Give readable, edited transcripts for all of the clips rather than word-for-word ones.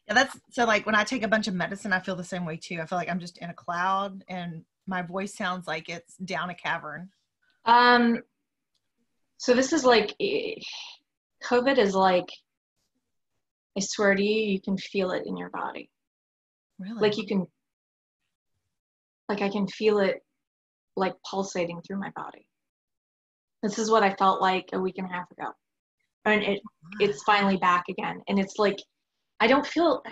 Yeah, that's so like when I take a bunch of medicine, I feel the same way too. I feel like I'm just in a cloud and my voice sounds like it's down a cavern. So this is like, COVID is like, I swear to you, you can feel it in your body. Really? Like I can feel it like pulsating through my body. This is what I felt like a week and a half ago. And it's finally back again. And it's like, I don't feel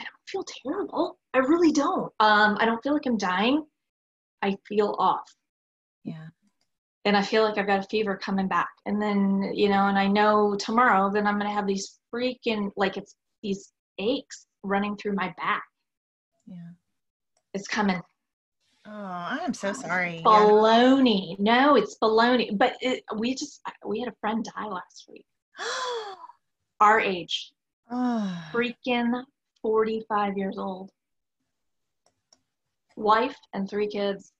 terrible. I really don't. I don't feel like I'm dying. I feel off. Yeah. And I feel like I've got a fever coming back. And then, and I know tomorrow then I'm going to have these freaking, like it's these aches running through my back. Yeah. It's coming. Oh, I am so sorry. Baloney. Yeah. No, it's baloney. But we had a friend die last week. Our age. Freaking 45 years old. Wife and 3 kids.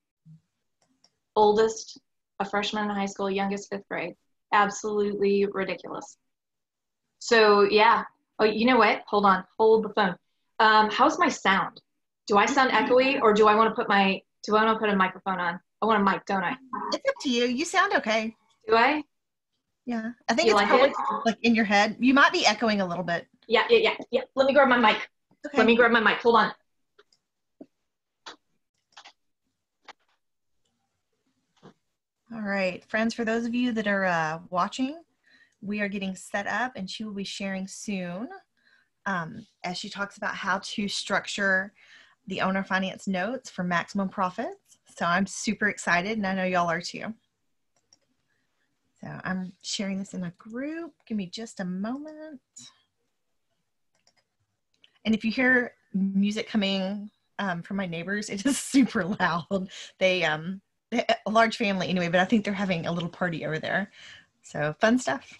Oldest, a freshman in high school, youngest 5th grade. Absolutely ridiculous. So yeah. Oh, you know what? Hold on. Hold the phone. How's my sound? Do I sound echoey, or do I want to put a microphone on? I want a mic, don't I? It's up to you. You sound okay. Do I? Yeah. I think it's probably like in your head. You might be echoing a little bit. Yeah. Let me grab my mic. Okay. Let me grab my mic. Hold on. All right, friends, for those of you that are watching, we are getting set up and she will be sharing soon as she talks about how to structure the owner finance notes for maximum profits. So I'm super excited and I know y'all are too. So I'm sharing this in a group. Give me just a moment. And if you hear music coming from my neighbors, it is super loud. They a large family anyway, but I think they're having a little party over there. So fun stuff.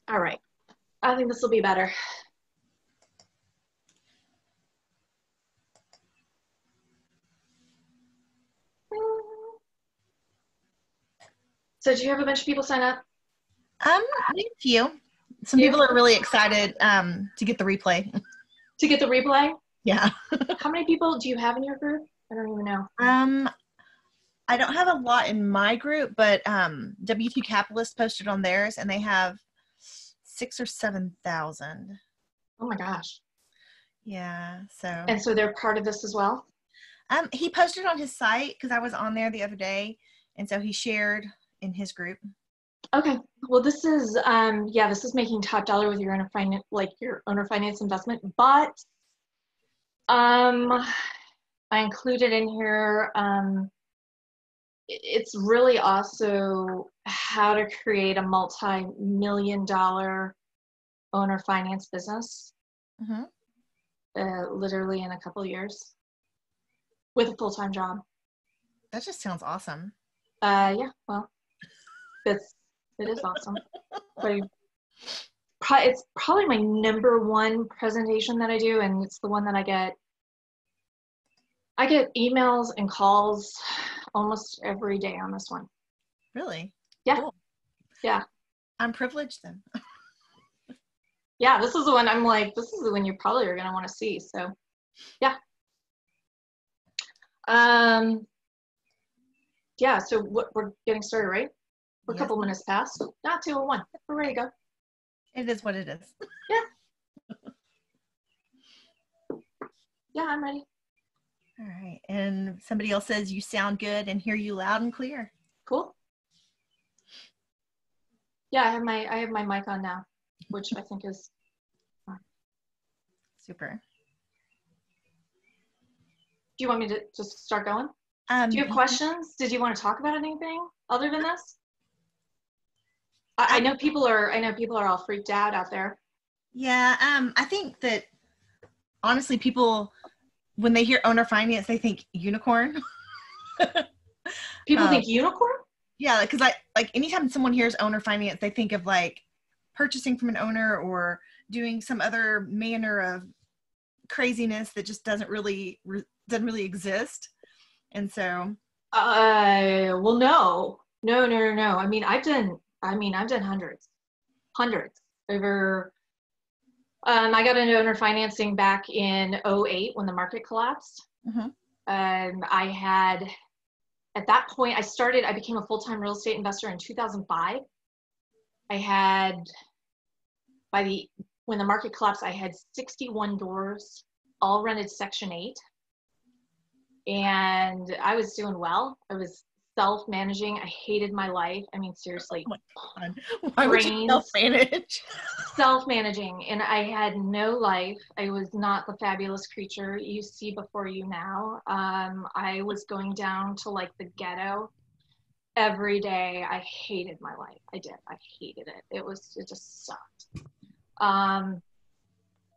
All right. I think this will be better. So do you have a bunch of people sign up? A few. Some people are really excited to get the replay. To get the replay? Yeah. How many people do you have in your group? I don't even know. I don't have a lot in my group, but W2 Capitalist posted on theirs, and they have 6,000 or 7,000. Oh my gosh. Yeah. So. And so they're part of this as well? He posted on his site because I was on there the other day, and so he shared in his group. Okay. Well, this is this is making top dollar with your owner finance, like your owner finance investment, but I included in here it's really also how to create a multi-million-dollar owner finance business, literally in a couple of years with a full-time job. That just sounds awesome. Yeah, well, it is awesome. But it's probably my #1 presentation that I do, and it's the one that I get emails and calls almost every day on this one. Really? Yeah. Cool. Yeah. I'm privileged then. Yeah, this is the one I'm like, this is the one you probably are going to want to see. So, yeah. Yeah, so we're getting started, right? We're a couple minutes past. Not 2:01. We're ready to go. It is what it is. Yeah. Yeah, I'm ready. All right. And somebody else says you sound good and hear you loud and clear. Cool. Yeah, I have my mic on now, which I think is fine. Super. Do you want me to just start going? Do you have questions? Did you want to talk about anything other than this? I know people are all freaked out there. Yeah, I think that honestly, people, when they hear owner finance, they think unicorn. People think unicorn? Yeah, because like anytime someone hears owner finance, they think of like purchasing from an owner or doing some other manner of craziness that just doesn't really doesn't really exist. And so well, no. I mean, I've done hundreds over. I got into owner financing back in '08 when the market collapsed. mhm. I had, at that point, I became a full-time real estate investor in 2005. I had, when the market collapsed, I had 61 doors, all rented Section 8. And I was doing well. I was self-managing. I hated my life. I mean, seriously. Oh my God. Why would you Brains, self-manage? self-managing. And I had no life. I was not the fabulous creature you see before you now. I was going down to like the ghetto every day. I hated my life. I did. I hated it. It just sucked.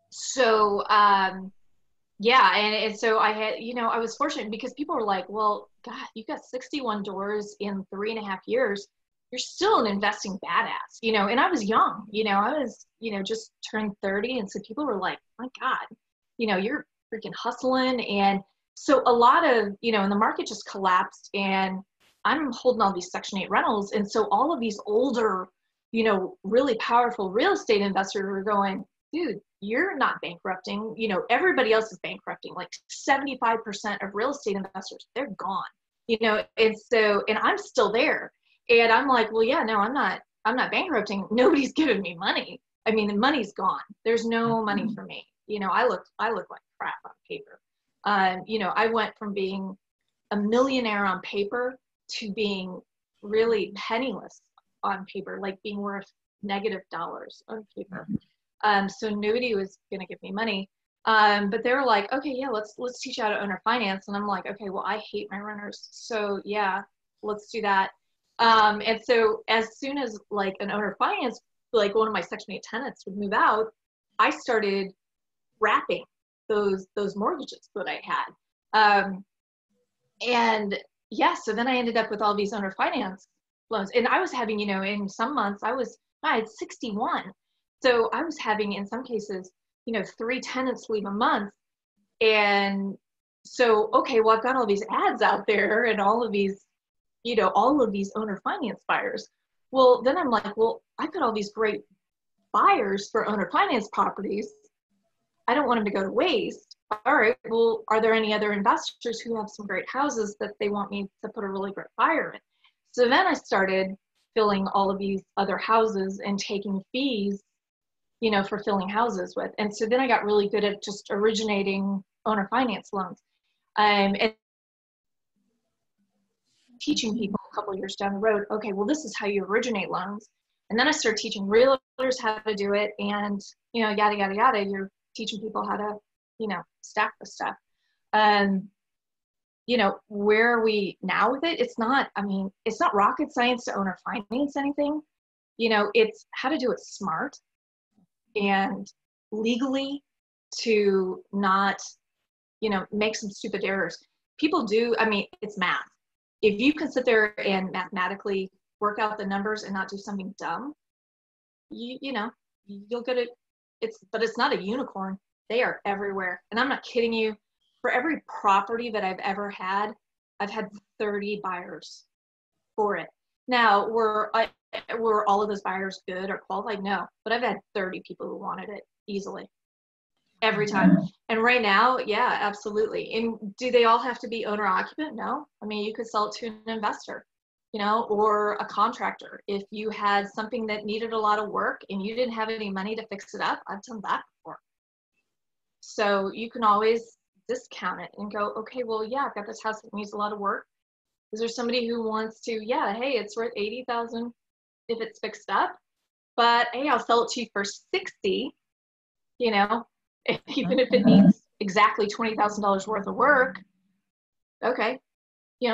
So, yeah, and so I had, I was fortunate because people were like, well, God, you got 61 doors in 3.5 years. You're still an investing badass, and I was young, I was, just turned 30. And so people were like, my God, you're freaking hustling. And so a lot of, and the market just collapsed and I'm holding all these Section 8 rentals. And so all of these older, really powerful real estate investors were going, dude, you're not bankrupting. Everybody else is bankrupting. Like 75% of real estate investors, they're gone. And so, and I'm still there. And I'm like, well, yeah, no, I'm not bankrupting. Nobody's giving me money. I mean, the money's gone. There's no money for me. I look like crap on paper. I went from being a millionaire on paper to being really penniless on paper, like being worth negative dollars on paper. So nobody was going to give me money. But they were like, okay, yeah, let's teach you how to owner finance. And I'm like, okay, well, I hate my renters. So yeah, let's do that. And so as soon as like an owner finance, like one of my Section 8 tenants would move out, I started wrapping those mortgages that I had. And yeah, so then I ended up with all these owner finance loans. And I was having, in some months I had 61. So I was having, in some cases, 3 tenants leave a month. And so, okay, well, I've got all these ads out there and all of these owner finance buyers. Well, then I'm like, well, I've got all these great buyers for owner finance properties. I don't want them to go to waste. All right, well, are there any other investors who have some great houses that they want me to put a really great buyer in? So then I started filling all of these other houses and taking fees, for filling houses with. And so then I got really good at just originating owner finance loans. And teaching people a couple of years down the road, okay, well, this is how you originate loans. And then I started teaching realtors how to do it. And, yada, yada, yada, you're teaching people how to, stack the stuff. Where are we now with it? It's not rocket science to owner finance anything. It's how to do it smart and legally to not, make some stupid errors. People do, it's math. If you can sit there and mathematically work out the numbers and not do something dumb, you'll get it. But it's not a unicorn. They are everywhere. And I'm not kidding you. For every property that I've ever had, I've had 30 buyers for it. Now, were all of those buyers good or qualified? No, but I've had 30 people who wanted it easily every time. And right now, yeah, absolutely. And do they all have to be owner occupant? No. You could sell it to an investor, or a contractor. If you had something that needed a lot of work and you didn't have any money to fix it up, I've done that before. So you can always discount it and go, okay, well, yeah, I've got this house that needs a lot of work. Is there somebody who wants to, yeah, hey, it's worth $80,000 if it's fixed up, but hey, I'll sell it to you for 60, even if it needs exactly $20,000 worth of work. Okay.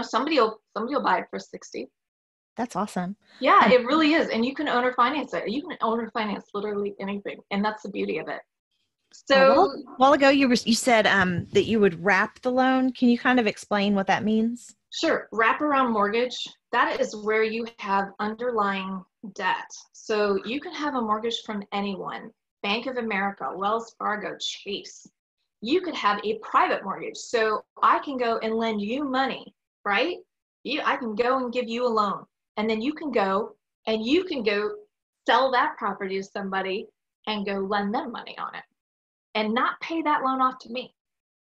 Somebody will buy it for 60. That's awesome. Yeah, it really is. And you can owner finance it. You can owner finance literally anything. And that's the beauty of it. So a while ago, you said that you would wrap the loan. Can you kind of explain what that means? Sure. Wraparound mortgage, that is where you have underlying debt. So you can have a mortgage from anyone, Bank of America, Wells Fargo, Chase. you could have a private mortgage. So I can go and lend you money, right? I can go and give you a loan, and then you can go sell that property to somebody and go lend them money on it and not pay that loan off to me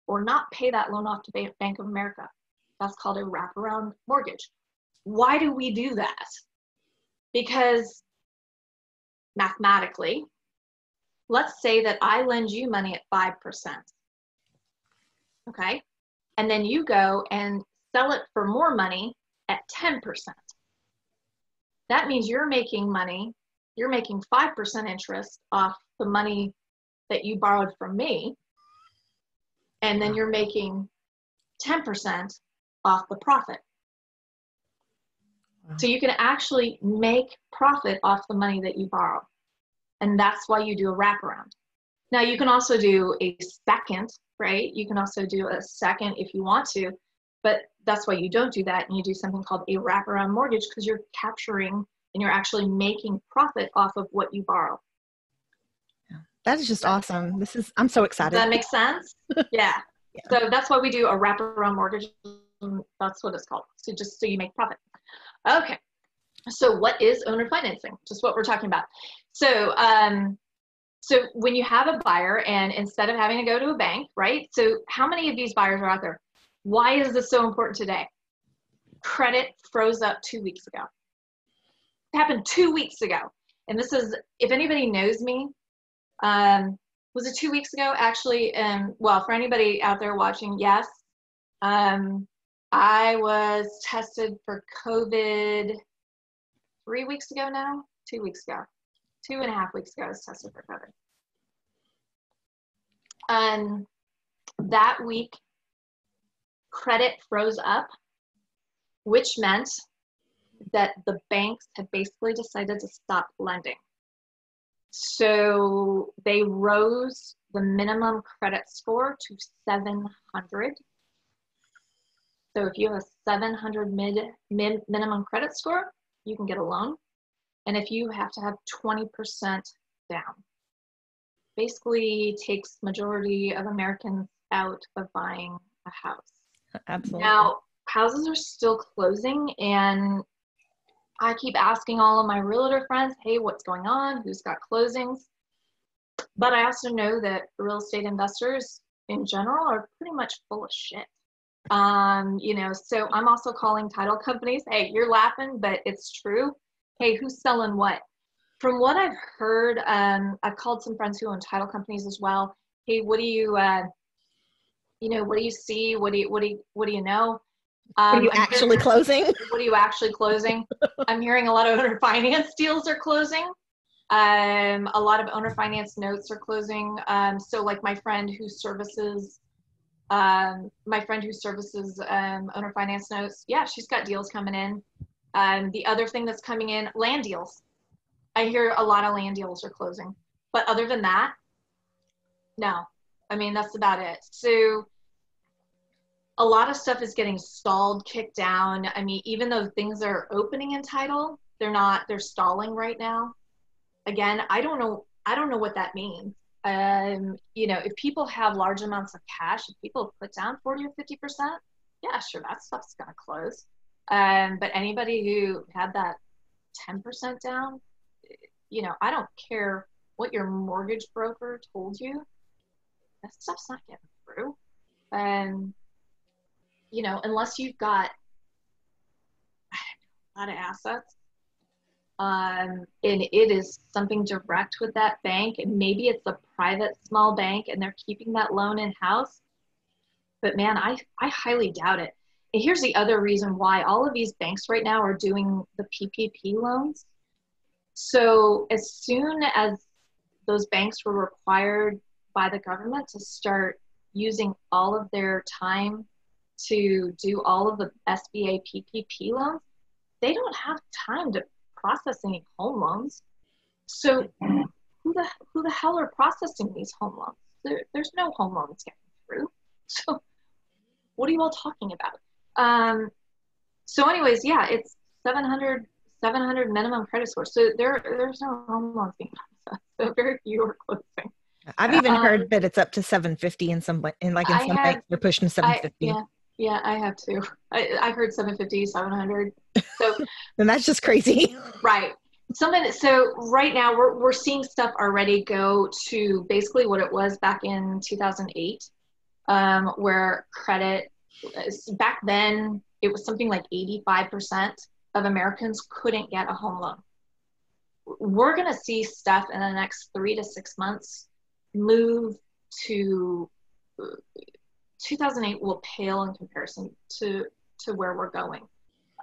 or not pay that loan off to Bank of America. That's called a wraparound mortgage. Why do we do that? Because mathematically, let's say that I lend you money at 5%, okay? And then you go and sell it for more money at 10%. That means you're making money, you're making 5% interest off the money that you borrowed from me, and then you're making 10% off the profit. So you can actually make profit off the money that you borrow. And that's why you do a wraparound. Now you can also do a second, right? You can also do a second if you want to, but that's why you don't do that. And you do something called a wraparound mortgage, because you're capturing and you're actually making profit off of what you borrow. That is just awesome. I'm so excited. Does that make sense? Yeah. So that's why we do a wraparound mortgage. That's what it's called. So just so you make profit. Okay. So what is owner financing? Just what we're talking about. So, so when you have a buyer and instead of having to go to a bank, right? So how many of these buyers are out there? Why is this so important today? Credit froze up 2 weeks ago. It happened 2 weeks ago. And this is, if anybody knows me, was it 2 weeks ago? Actually, well, for anybody out there watching, yes. I was tested for COVID 3 weeks ago now, 2 weeks ago, 2.5 weeks ago, I was tested for COVID. And that week, credit froze up, which meant that the banks had basically decided to stop lending. So they rose the minimum credit score to 700. So if you have a 700 minimum credit score, you can get a loan. And if you have to have 20% down, basically takes majority of Americans out of buying a house. Absolutely. Now, houses are still closing, and I keep asking all of my realtor friends, hey, what's going on? Who's got closings? But I also know that real estate investors in general are pretty much full of shit. You know, so I'm also calling title companies. Hey, you're laughing, but it's true. Hey, who's selling what? From what I've heard, I've called some friends who own title companies as well. Hey, what do you, you know, what do you see? What do you know? What are you actually closing? What are you actually closing? I'm hearing a lot of owner finance deals are closing. A lot of owner finance notes are closing. So like my friend who services owner finance notes, yeah, she's got deals coming in. The other thing that's coming in, land deals. I hear a lot of land deals are closing. But other than that, no. I mean, that's about it. So a lot of stuff is getting stalled, kicked down. I mean, even though things are opening in title, they're stalling right now. Again, I don't know what that means. You know, if people have large amounts of cash, if people put down 40 or 50%, yeah, sure, that stuff's gonna close. But anybody who had that 10% down, you know, I don't care what your mortgage broker told you, that stuff's not getting through. You know, unless you've got a lot of assets, and it is something direct with that bank, and maybe it's a private small bank and they're keeping that loan in-house. But man, I highly doubt it. And here's the other reason why all of these banks right now are doing the PPP loans. So as soon as those banks were required by the government to start using all of their time to do all of the SBA PPP loans, they don't have time to process any home loans. So who the hell are processing these home loans? There's no home loans getting through. So what are you all talking about? So anyways, yeah, it's 700 minimum credit score. So there's no home loans being processed. So very few are closing. I've even heard that it's up to 750 in some, in I some have, banks, they're pushing 750. yeah, yeah, I have too. I heard 750, 700. So, And that's just crazy. right. So right now we're seeing stuff already go to basically what it was back in 2008, where credit, back then it was something like 85% of Americans couldn't get a home loan. We're going to see stuff in the next 3 to 6 months move to 2008 will pale in comparison to where we're going.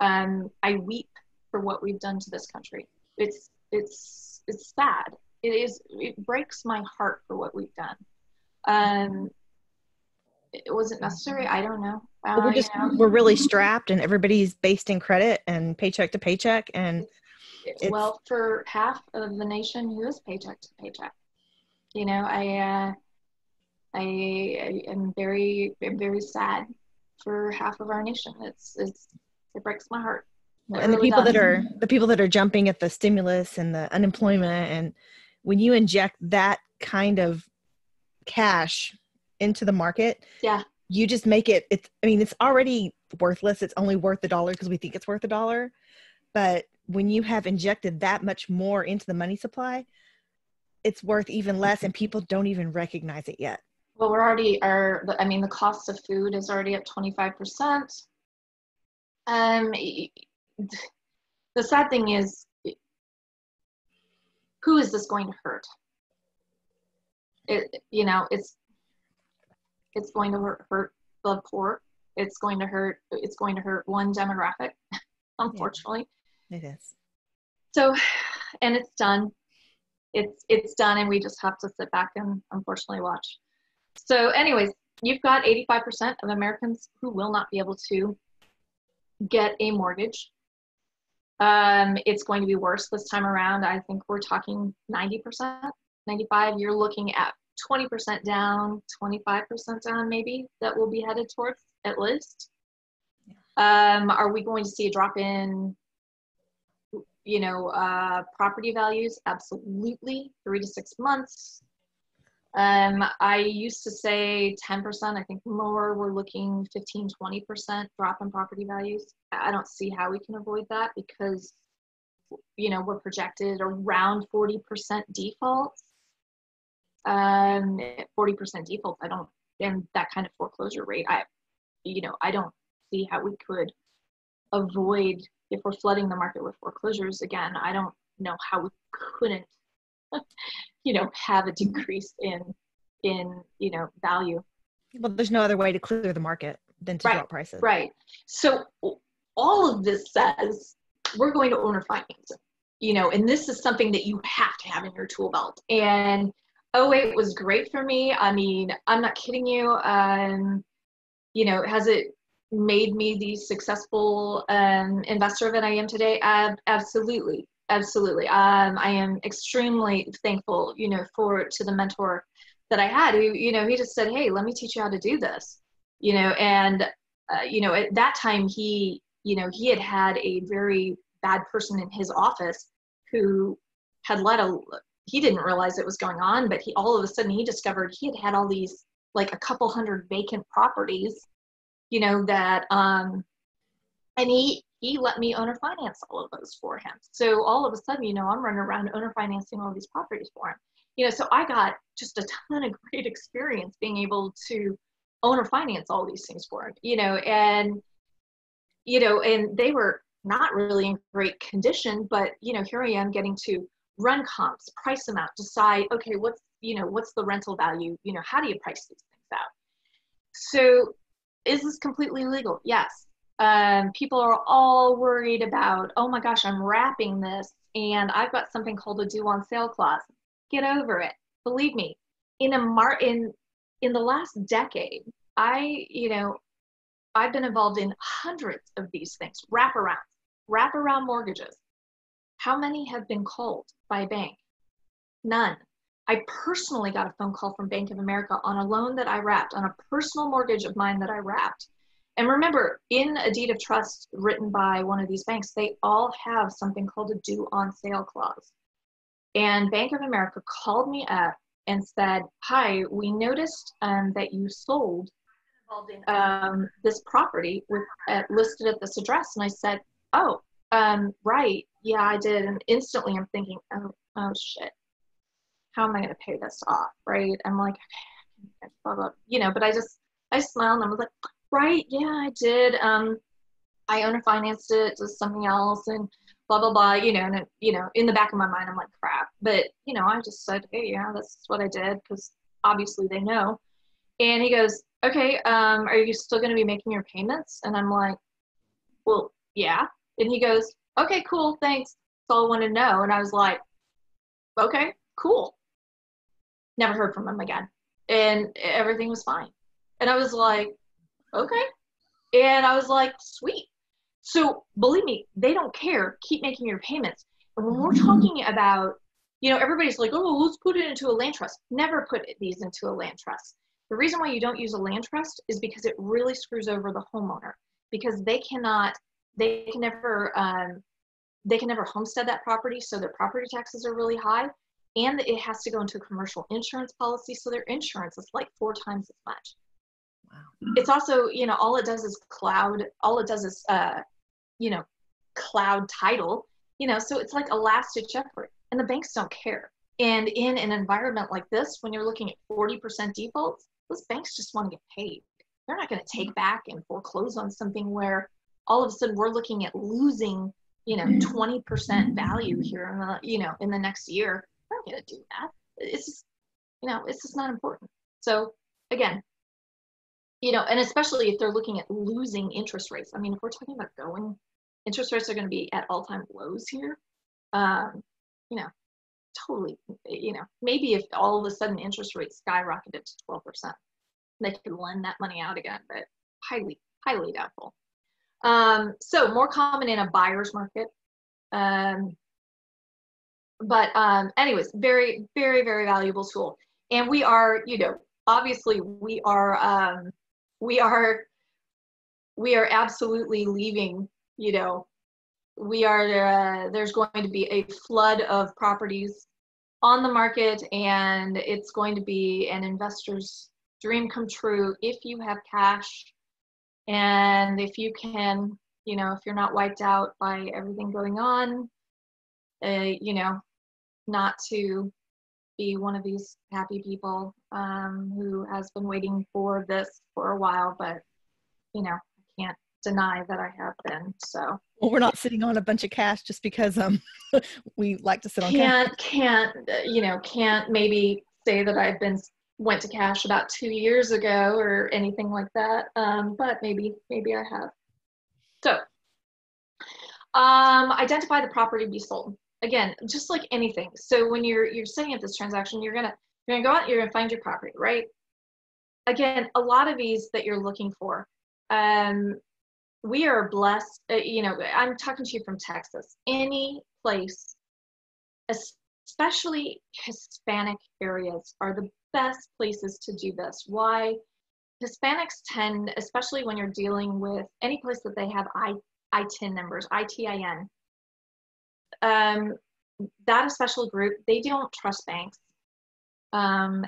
I weep for what we've done to this country. It's sad. It breaks my heart for what we've done. Was it necessary? I don't know. We're really strapped, and everybody's based in credit and paycheck to paycheck. And well, for half of the nation who is paycheck to paycheck, I am very, very sad for half of our nation. It breaks my heart. And the people that are jumping at the stimulus and the unemployment, and when you inject that kind of cash into the market, yeah, you just make it's already worthless. It's only worth $1 because we think it's worth $1. But when you have injected that much more into the money supply, it's worth even less, and people don't even recognize it yet. Well, the cost of food is already up 25%. The sad thing is, who is this going to hurt? It's going to hurt the poor. It's going to hurt one demographic, unfortunately. Yeah, it is. So, and it's done. It's done, and we just have to sit back and unfortunately watch. So anyways, you've got 85% of Americans who will not be able to get a mortgage. It's going to be worse this time around. I think we're talking 90%, 95. You're looking at 20% down, 25% down maybe that we'll be headed towards at least. Are we going to see a drop in, property values? Absolutely. 3 to 6 months. I used to say 10%. I think more, we're looking 15, 20% drop in property values. I don't see how we can avoid that because, we're projected around 40% defaults. 40% defaults, and that kind of foreclosure rate, I don't see how we could avoid, if we're flooding the market with foreclosures again, I don't know how we couldn't have a decrease in value. Well, there's no other way to clear the market than to drop prices. Right. So all of this says we're going to owner finance, and this is something that you have to have in your tool belt. And 2008 was great for me. I mean, I'm not kidding you. Has it made me the successful investor that I am today? Absolutely. Absolutely. I am extremely thankful, to the mentor that I had who, he just said, hey, let me teach you how to do this, and, at that time he had a very bad person in his office who had he didn't realize it was going on, but all of a sudden he discovered he had all these, like a couple hundred vacant properties, that, and he let me owner finance all of those for him. So all of a sudden, I'm running around owner financing all these properties for him. So I got just a ton of great experience being able to owner finance all these things for him, and they were not really in great condition, but, here I am getting to run comps, price them out, decide, okay, what's the rental value? How do you price these things out? So is this completely legal? Yes. People are all worried about, oh my gosh, I'm wrapping this and I've got something called a due on sale clause. Get over it. Believe me, in the last decade, I've been involved in hundreds of these things, wraparound mortgages. How many have been called by a bank? None. I personally got a phone call from Bank of America on a loan that I wrapped, on a personal mortgage of mine that I wrapped. And remember, in a deed of trust written by one of these banks, they all have something called a due on sale clause. And Bank of America called me up and said, "Hi, we noticed that you sold this property with listed at this address." And I said, "Oh, right, yeah, I did." And instantly I'm thinking, oh shit, how am I going to pay this off, right? I'm like, okay, blah, blah, but I smiled and I was like, right, yeah, I did. I owner financed it to something else and blah, blah, blah, and in the back of my mind, I'm like, crap. But, I just said, hey, yeah, that's what I did, because obviously they know. And he goes, okay, are you still going to be making your payments? And I'm like, well, yeah. And he goes, okay, cool, thanks. That's all I wanted to know. And I was like, okay, cool. Never heard from him again. And everything was fine. And I was like, okay. And I was like, sweet. So believe me, they don't care. Keep making your payments. And when we're talking about, everybody's like, oh, let's put it into a land trust. Never put these into a land trust. The reason why you don't use a land trust is because it really screws over the homeowner, because they can never homestead that property. So their property taxes are really high, and it has to go into a commercial insurance policy. So their insurance is like 4 times as much. Wow. It's also, all it does is cloud title, so it's like a last ditch effort, and the banks don't care. And in an environment like this, when you're looking at 40% defaults, those banks just want to get paid. They're not going to take back and foreclose on something where all of a sudden we're looking at losing, 20% value here in the next year. They're not going to do that. It's just, it's just not important. So again, and especially if they're looking at losing interest rates. I mean, if we're talking about interest rates are going to be at all-time lows here. Totally, maybe if all of a sudden interest rates skyrocketed to 12%, they could lend that money out again, but highly, highly doubtful. So more common in a buyer's market. Anyways, very, very, very valuable tool. And we are, obviously we are absolutely leaving, there's going to be a flood of properties on the market, and it's going to be an investor's dream come true if you have cash, and if you can, if you're not wiped out by everything going on, not to be one of these happy people who has been waiting for this for a while, but I can't deny that I have been. So well, we're not sitting on a bunch of cash just because we like to sit on cash. Can't maybe say that I've went to cash about 2 years ago or anything like that, but maybe I have. So identify the property to be sold. Again, just like anything. So when you're setting up this transaction, you're gonna go out, you're gonna find your property, right? Again, a lot of these that you're looking for, we are blessed. I'm talking to you from Texas. Any place, especially Hispanic areas, are the best places to do this. Why? Hispanics tend, especially when you're dealing with any place that they have ITIN numbers, ITIN, that a special group, they don't trust banks.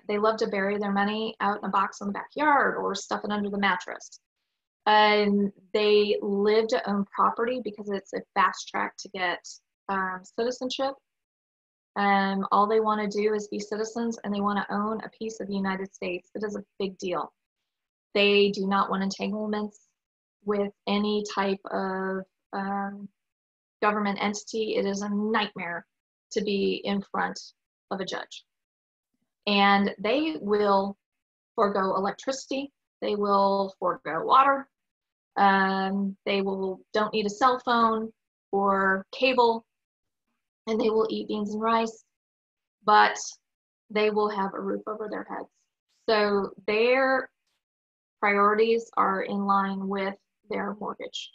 They love to bury their money out in a box in the backyard or stuff it under the mattress. And they live to own property because it's a fast track to get citizenship. All they want to do is be citizens, and they want to own a piece of the United States. It is a big deal. They do not want entanglements with any type of government entity. It is a nightmare to be in front of a judge. And they will forego electricity. They will forego water. They don't need a cell phone or cable, and they will eat beans and rice, but they will have a roof over their heads. So their priorities are in line with their mortgage,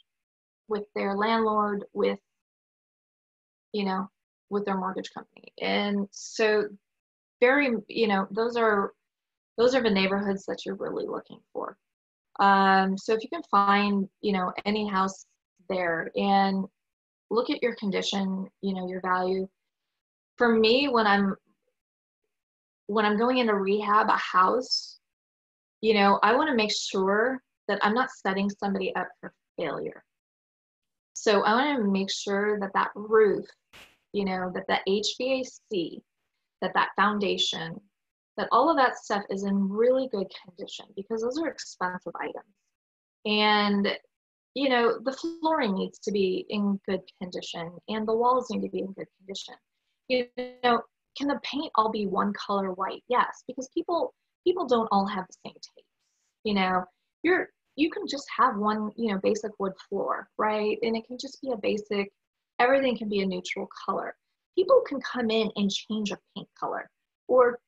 with their landlord, with their mortgage company. And so those are the neighborhoods that you're really looking for. So if you can find, any house there and look at your condition, your value. For me, when I'm when I'm going in to rehab a house, you know, I want to make sure that I'm not setting somebody up for failure. So I want to make sure that that roof, you know, that the HVAC, that foundation, that all of that stuff is in really good condition, because those are expensive items. And, you know, the flooring needs to be in good condition, and the walls need to be in good condition. You know, can the paint all be one color white? Yes, because people don't all have the same taste. You know, you can just have one, you know, basic wood floor, right? And it can just be a basic, everything can be a neutral color. People can come in and change a paint color, or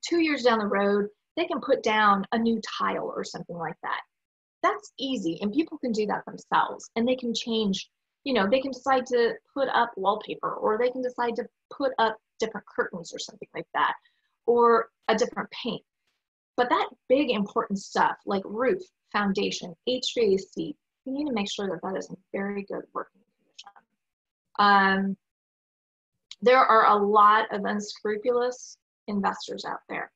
2 years down the road, they can put down a new tile or something like that. That's easy, and people can do that themselves, and they can change, you know, they can decide to put up wallpaper, or they can decide to put up different curtains or something like that, or a different paint. But that big important stuff like roof, foundation, HVAC, you need to make sure that that is in very good working condition. There are a lot of unscrupulous investors out there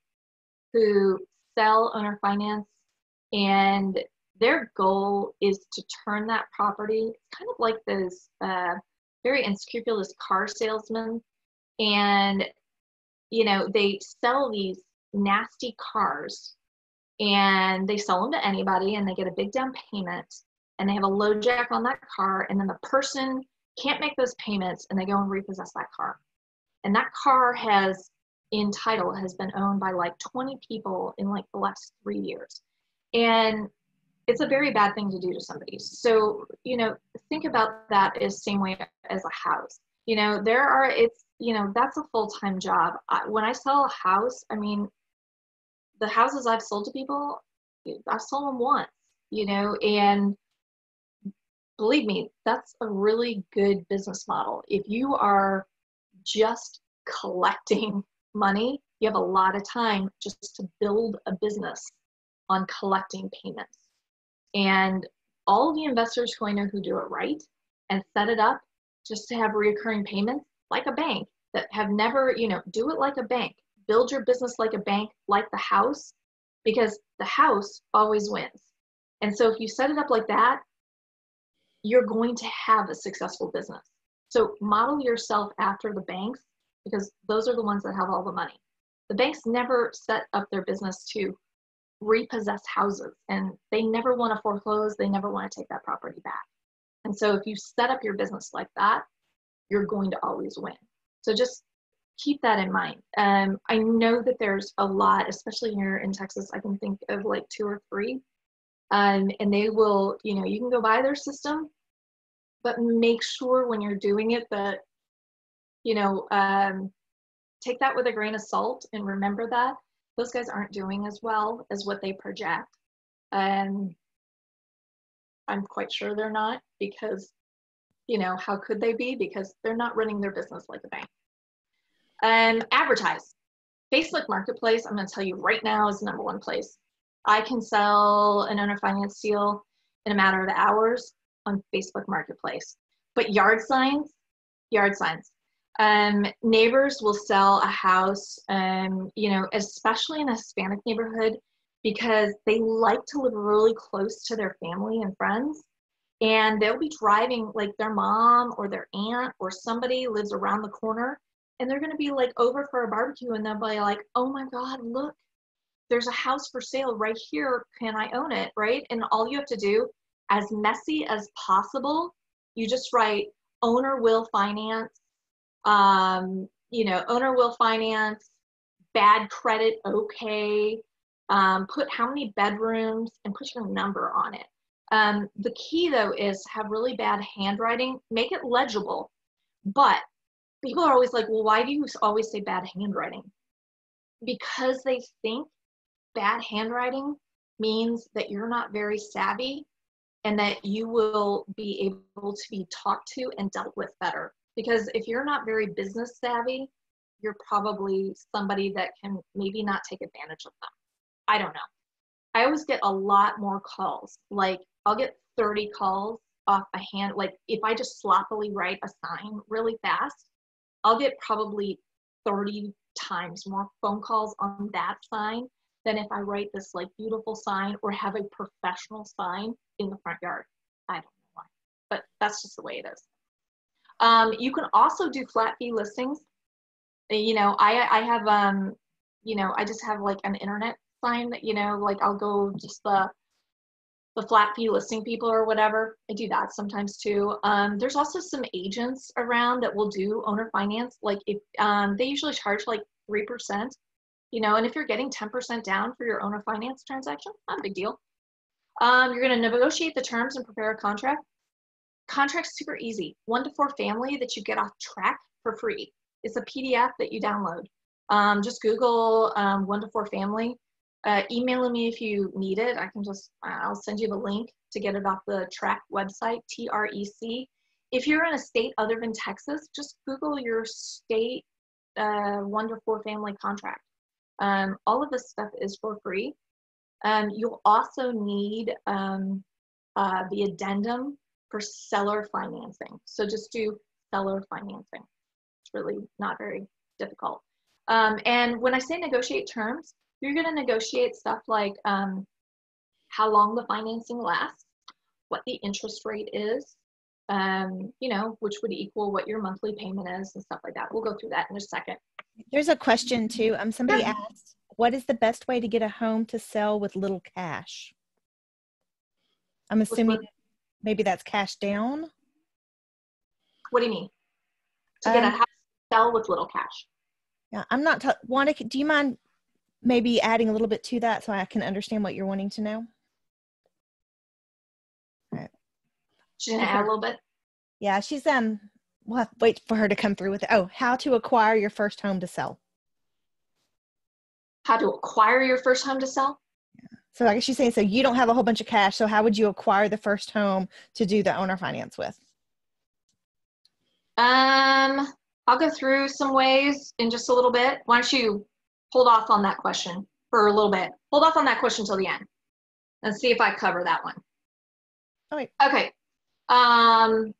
who sell owner finance, and their goal is to turn that property, kind of like those very unscrupulous car salesmen. And, you know, they sell these nasty cars, and they sell them to anybody, and they get a big down payment, and they have a low jack on that car, and then the person can't make those payments, and they go and repossess that car. And that car has been owned by like 20 people in like the last 3 years. And it's a very bad thing to do to somebody. So, you know, think about that as same way as a house. You know, you know, that's a full-time job. When I sell a house, I mean, the houses I've sold to people, I've sold them once, you know, and believe me, that's a really good business model. If you are just collecting money, you have a lot of time just to build a business on collecting payments. And all the investors who I know who do it right and set it up just to have reoccurring payments, like a bank, that have never, you know, do it like a bank. Build your business like a bank, like the house, because the house always wins. And so if you set it up like that, you're going to have a successful business. So model yourself after the banks, because those are the ones that have all the money. The banks never set up their business to repossess houses, and they never want to foreclose. They never want to take that property back. And so if you set up your business like that, you're going to always win. So just keep that in mind. I know that there's a lot, especially here in Texas, I can think of like 2 or 3, and they will, you know, you can go buy their system, but make sure when you're doing it that, you know, take that with a grain of salt, and remember that those guys aren't doing as well as what they project. And I'm quite sure they're not, because, you know, how could they be? Because they're not running their business like a bank. Advertise. Facebook Marketplace, I'm going to tell you right now, is the #1 place. I can sell an owner finance deal in a matter of hours on Facebook Marketplace. But yard signs. Neighbors will sell a house, you know, especially in a Hispanic neighborhood, because they like to live really close to their family and friends. And they'll be driving, like their mom or their aunt or somebody lives around the corner, and they're going to be like over for a barbecue, and they'll be like, oh my God, look, there's a house for sale right here. Can I own it? Right? And all you have to do, as messy as possible, you just write owner will finance, you know, owner will finance, bad credit, okay. Put how many bedrooms and put your number on it. The key though is have really bad handwriting, make it legible. But people are always like, well, why do you always say bad handwriting? Because they think bad handwriting means that you're not very savvy and that you will be able to be talked to and dealt with better. Because if you're not very business savvy, you're probably somebody that can maybe not take advantage of them. I don't know. I always get a lot more calls. Like I'll get 30 calls off a hand. Like if I just sloppily write a sign really fast, I'll get probably 30 times more phone calls on that sign than if I write this like beautiful sign or have a professional sign in the front yard. I don't know why, but that's just the way it is. You can also do flat fee listings. You know, I have, you know, I just have like an internet sign that, you know, like I'll go just the flat fee listing people or whatever. I do that sometimes too. There's also some agents around that will do owner finance. Like if they usually charge like 3%, you know, and if you're getting 10% down for your owner finance transaction, not a big deal. You're going to negotiate the terms and prepare a contract. Contract's super easy. 1 to 4 family that you get off track for free. It's a PDF that you download. Just Google 1 to 4 family. Email me if you need it. I'll send you the link to get it off the TREC website, TREC. If you're in a state other than Texas, just Google your state 1 to 4 family contract. All of this stuff is for free. You'll also need the addendum for seller financing. So just do seller financing. It's really not very difficult. And when I say negotiate terms, you're going to negotiate stuff like how long the financing lasts, what the interest rate is, you know, which would equal what your monthly payment is and stuff like that. We'll go through that in a second. There's a question too. Somebody Sure. asked, what is the best way to get a home to sell with little cash? I'm assuming maybe that's cash down. What do you mean? To get a house to sell with little cash? Yeah, I'm not do you mind maybe adding a little bit to that so I can understand what you're wanting to know? All right. She's gonna add a little bit. Yeah, she's we'll have to wait for her to come through with it. Oh, how to acquire your first home to sell. How to acquire your first home to sell? Yeah. So I guess she's saying, so you don't have a whole bunch of cash, so how would you acquire the first home to do the owner finance with? I'll go through some ways in just a little bit. Why don't you hold off on that question for a little bit? Hold off on that question till the end and see if I cover that one. Oh, wait. Okay. And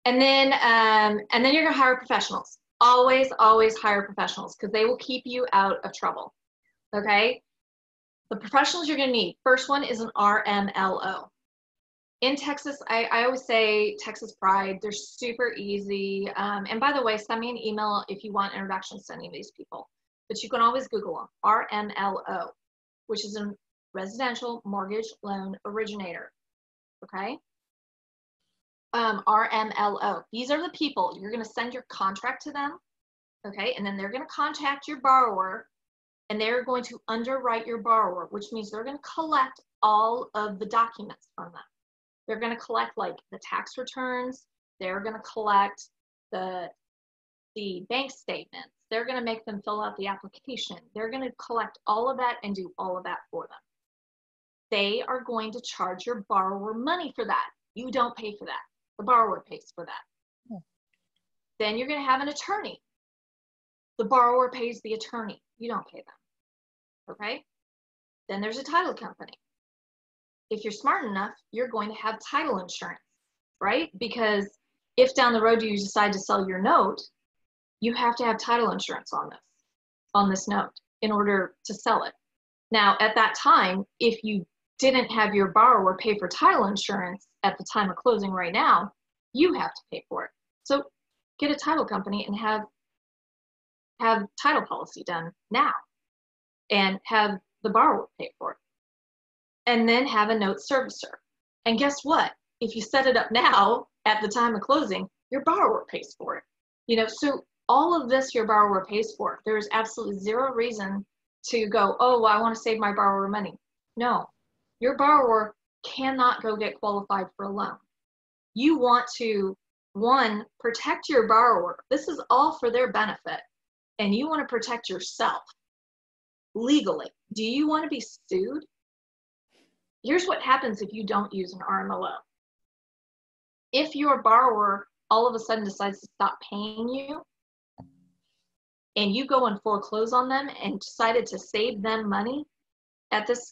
then you're gonna hire professionals. Always hire professionals because they will keep you out of trouble. Okay. The professionals you're gonna need. First one is an RMLO. In Texas, I always say Texas Pride. They're super easy. And by the way, send me an email if you want introductions to any of these people. But you can always Google them. RMLO, which is a residential mortgage loan originator. Okay? RMLO. These are the people. You're going to send your contract to them. Okay? And then they're going to contact your borrower. And they're going to underwrite your borrower, which means they're going to collect all of the documents from them. They're going to collect like the tax returns. They're going to collect the bank statements. They're going to make them fill out the application. They're going to collect all of that and do all of that for them. They are going to charge your borrower money for that. You don't pay for that. The borrower pays for that. Yeah. Then you're going to have an attorney. The borrower pays the attorney. You don't pay them. Okay? Then there's a title company. If you're smart enough, you're going to have title insurance, right? Because if down the road you decide to sell your note, you have to have title insurance on this note in order to sell it. Now, at that time, if you didn't have your borrower pay for title insurance at the time of closing right now, you have to pay for it. So get a title company and have title policy done now and have the borrower pay for it. And then have a note servicer. And guess what? If you set it up now at the time of closing, your borrower pays for it. You know, so all of this your borrower pays for. There is absolutely zero reason to go, oh, well, I want to save my borrower money. No, your borrower cannot go get qualified for a loan. You want to, one, protect your borrower. This is all for their benefit. And you want to protect yourself legally. Do you want to be sued? Here's what happens if you don't use an RMLO. If your borrower all of a sudden decides to stop paying you and you go and foreclose on them and decided to save them money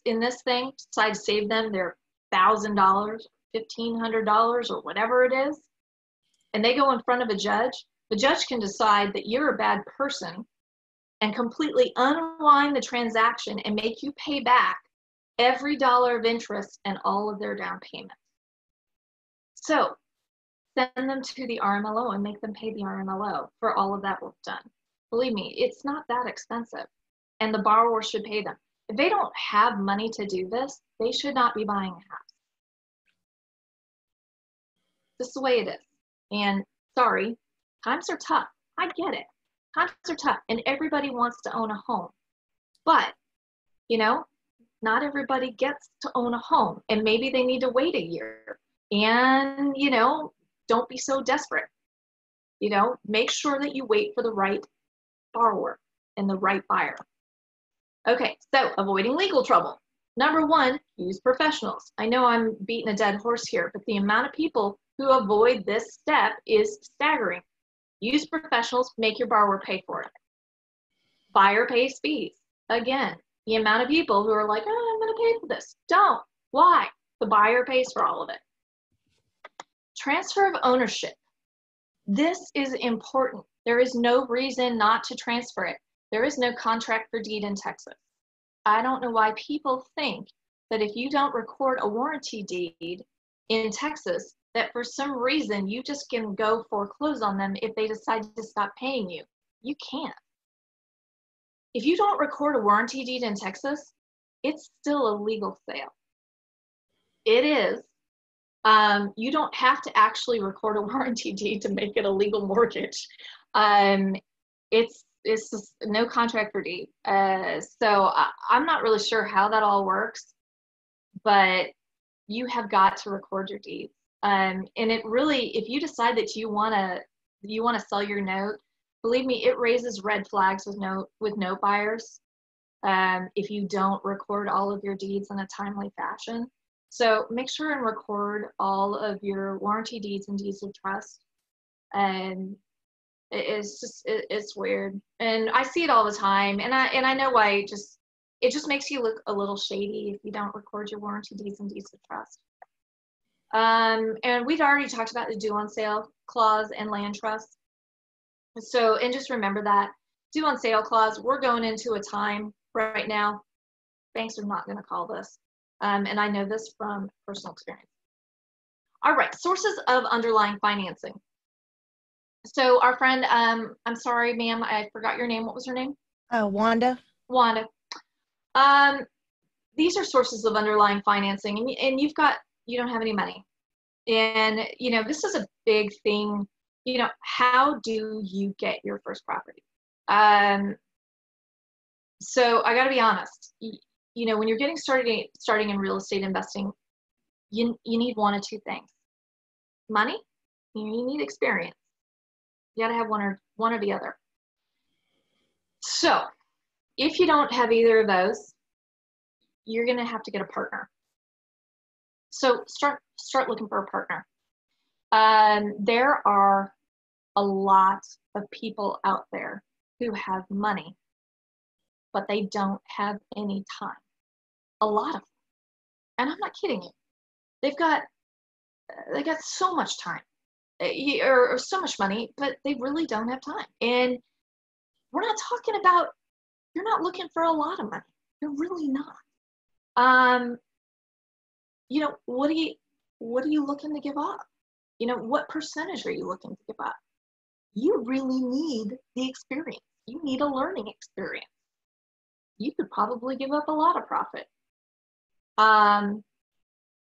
in this thing, decide to save them their $1,000, $1,500 or whatever it is, and they go in front of a judge, the judge can decide that you're a bad person and completely unwind the transaction and make you pay back every dollar of interest and all of their down payment. So send them to the RMLO and make them pay the RMLO for all of that work done. Believe me, it's not that expensive, and the borrower should pay them. If they don't have money to do this, they should not be buying a house. This is the way it is. And sorry, times are tough. I get it. Times are tough, and everybody wants to own a home. But, you know, not everybody gets to own a home, and maybe they need to wait a year. And, you know, don't be so desperate. You know, make sure that you wait for the right borrower and the right buyer. Okay, so avoiding legal trouble. Number one, use professionals. I know I'm beating a dead horse here, but the amount of people who avoid this step is staggering. Use professionals, make your borrower pay for it. Buyer pays fees. Again, the amount of people who are like, oh, I'm going to pay for this. Don't. Why? The buyer pays for all of it. Transfer of ownership. This is important. There is no reason not to transfer it. There is no contract for deed in Texas. I don't know why people think that if you don't record a warranty deed in Texas, that for some reason you just can go foreclose on them if they decide to stop paying you. You can't. If you don't record a warranty deed in Texas, it's still a legal sale. It is. You don't have to actually record a warranty deed to make it a legal mortgage. It's just no contract for deed. So I'm not really sure how that all works, but you have got to record your deeds. And it really, if you decide that you want to sell your note, believe me, it raises red flags with note buyers if you don't record all of your deeds in a timely fashion. So make sure and record all of your warranty deeds and deeds of trust. And it's weird, and I see it all the time, and I know why. It just makes you look a little shady if you don't record your warranty deeds and deeds of trust. And we'd already talked about the due on sale clause and land trust. So, and just remember that due on sale clause, we're going into a time right now, banks are not going to call this. And I know this from personal experience. All right, sources of underlying financing. So our friend, I'm sorry, ma'am, I forgot your name. What was her name? Wanda. Wanda. These are sources of underlying financing, and you don't have any money. And, you know, this is a big thing. You know, how do you get your first property? So I got to be honest. You know, when you're getting starting in real estate investing, you need one of two things: money, and you need experience. You got to have one or the other. So if you don't have either of those, you're going to have to get a partner. So start looking for a partner. There are a lot of people out there who have money, but they don't have any time. A lot of them. And I'm not kidding you. They got so much time or so much money, but they really don't have time. And we're not talking about, you're not looking for a lot of money. You're really not. You know, what are you looking to give up? You know, what percentage are you looking to give up? You really need the experience. You need a learning experience. You could probably give up a lot of profit.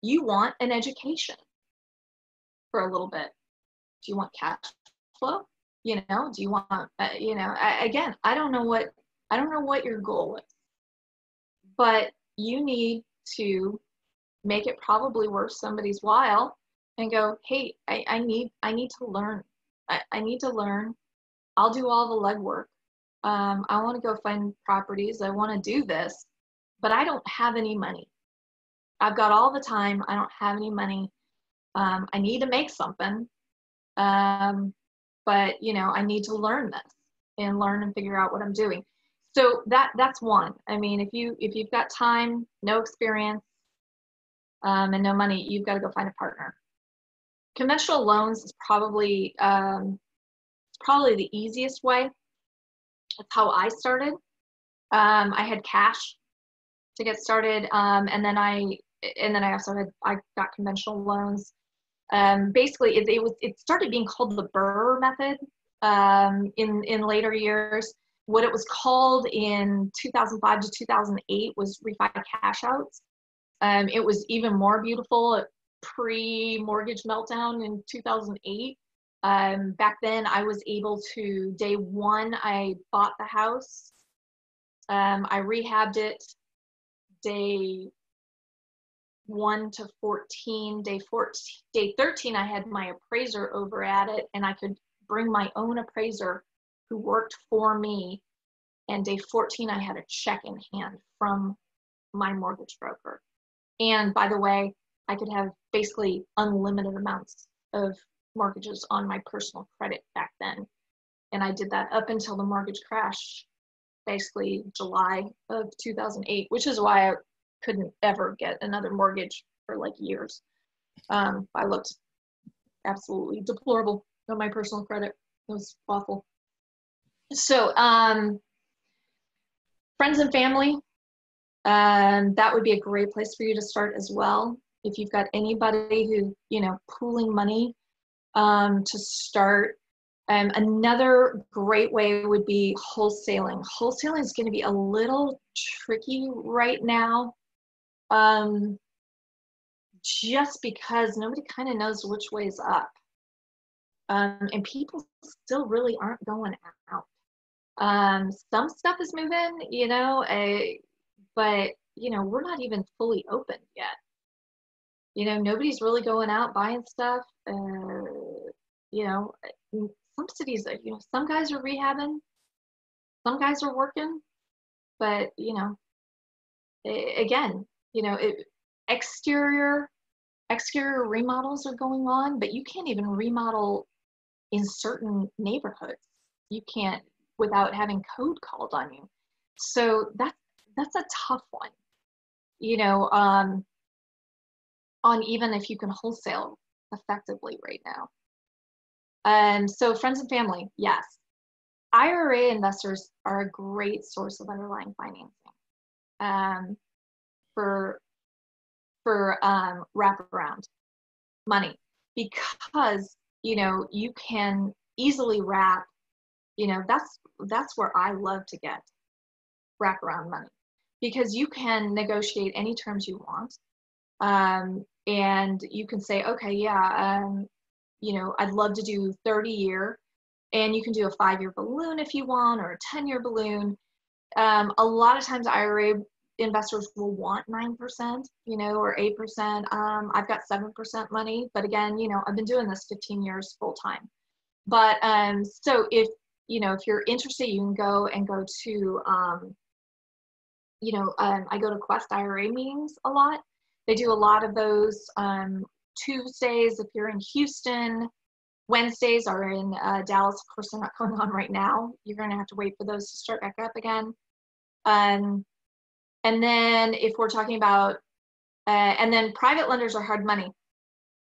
You want an education for a little bit. Do you want cash flow? You know, do you want, again, I don't know what your goal is, but you need to make it probably worth somebody's while and go, hey, I need to learn. I need to learn. I'll do all the legwork. I want to go find properties. I want to do this, but I don't have any money. I've got all the time. I don't have any money. I need to make something. But you know, I need to learn this and learn and figure out what I'm doing. So that's one. I mean, if you've got time, no experience, and no money, you've got to go find a partner. Conventional loans is probably the easiest way. That's how I started. I had cash to get started, and then I also I got conventional loans. Basically, it started being called the Burr method in later years. What it was called in 2005 to 2008 was refi cash outs. It was even more beautiful pre-mortgage meltdown in 2008. Back then, I was able to, day one, I bought the house. I rehabbed it day 1 to 14. Day 13, I had my appraiser over at it, and I could bring my own appraiser who worked for me. And day 14, I had a check in hand from my mortgage broker. And by the way, I could have basically unlimited amounts of mortgages on my personal credit back then. And I did that up until the mortgage crash, basically July of 2008, which is why I couldn't ever get another mortgage for like years. I looked absolutely deplorable on my personal credit. It was awful. So friends and family, that would be a great place for you to start as well. If you've got anybody who, pooling money to start. Another great way would be wholesaling. Wholesaling is going to be a little tricky right now, just because nobody kind of knows which way is up. And people still really aren't going out. Some stuff is moving, but, we're not even fully open yet. Nobody's really going out buying stuff. Some cities, some guys are rehabbing, some guys are working, but, again, exterior remodels are going on, but you can't even remodel in certain neighborhoods. You can't without having code called on you. So that's a tough one, on even if you can wholesale effectively right now. So friends and family, yes. IRA investors are a great source of underlying financing for wraparound money, because you can easily wrap. That's where I love to get wraparound money, because you can negotiate any terms you want, and you can say, okay, yeah, I'd love to do 30-year, and you can do a 5-year balloon if you want, or a 10-year balloon. A lot of times IRA investors will want 9%, or 8%. I've got 7% money, but again, I've been doing this 15 years full time. But so if you're interested, you can go to, I go to Quest IRA meetings a lot. They do a lot of those Tuesdays if you're in Houston. Wednesdays are in Dallas. Of course, they're not going on right now. You're going to have to wait for those to start back up again. And then if we're talking about, and then private lenders are hard money.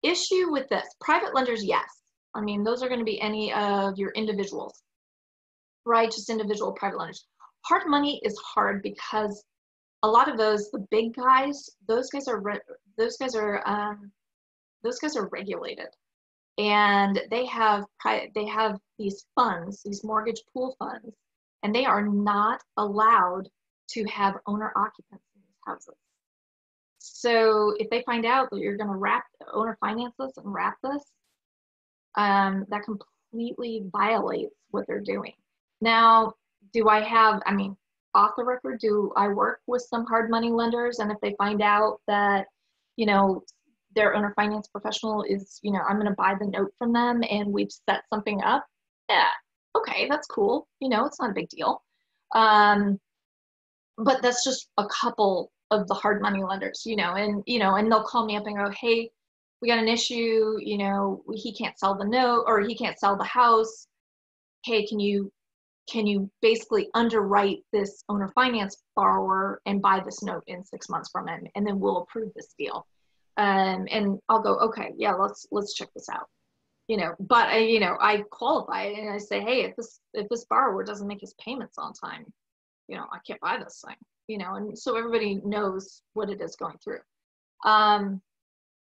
Issue with this, private lenders, yes. I mean, those are going to be any of your individuals, right? Just individual private lenders. Hard money is hard because a lot of those, the big guys, those guys are regulated, and they have these funds, these mortgage pool funds, and they are not allowed to have owner occupants in these houses. So if they find out that you're going to owner finance this and wrap this, that completely violates what they're doing. Now, off the record, do I work with some hard money lenders? And if they find out that, their owner finance professional is, I'm going to buy the note from them and we've set something up, yeah, okay, that's cool. It's not a big deal. But that's just a couple of the hard money lenders, and they'll call me up and go, hey, we got an issue, he can't sell the note, or he can't sell the house. Hey, can you basically underwrite this owner finance borrower and buy this note in 6 months from him, and then we'll approve this deal. And I'll go, okay, yeah, let's check this out. but I qualify it and I say, hey, if this borrower doesn't make his payments on time, I can't buy this thing, and so everybody knows what it is going through.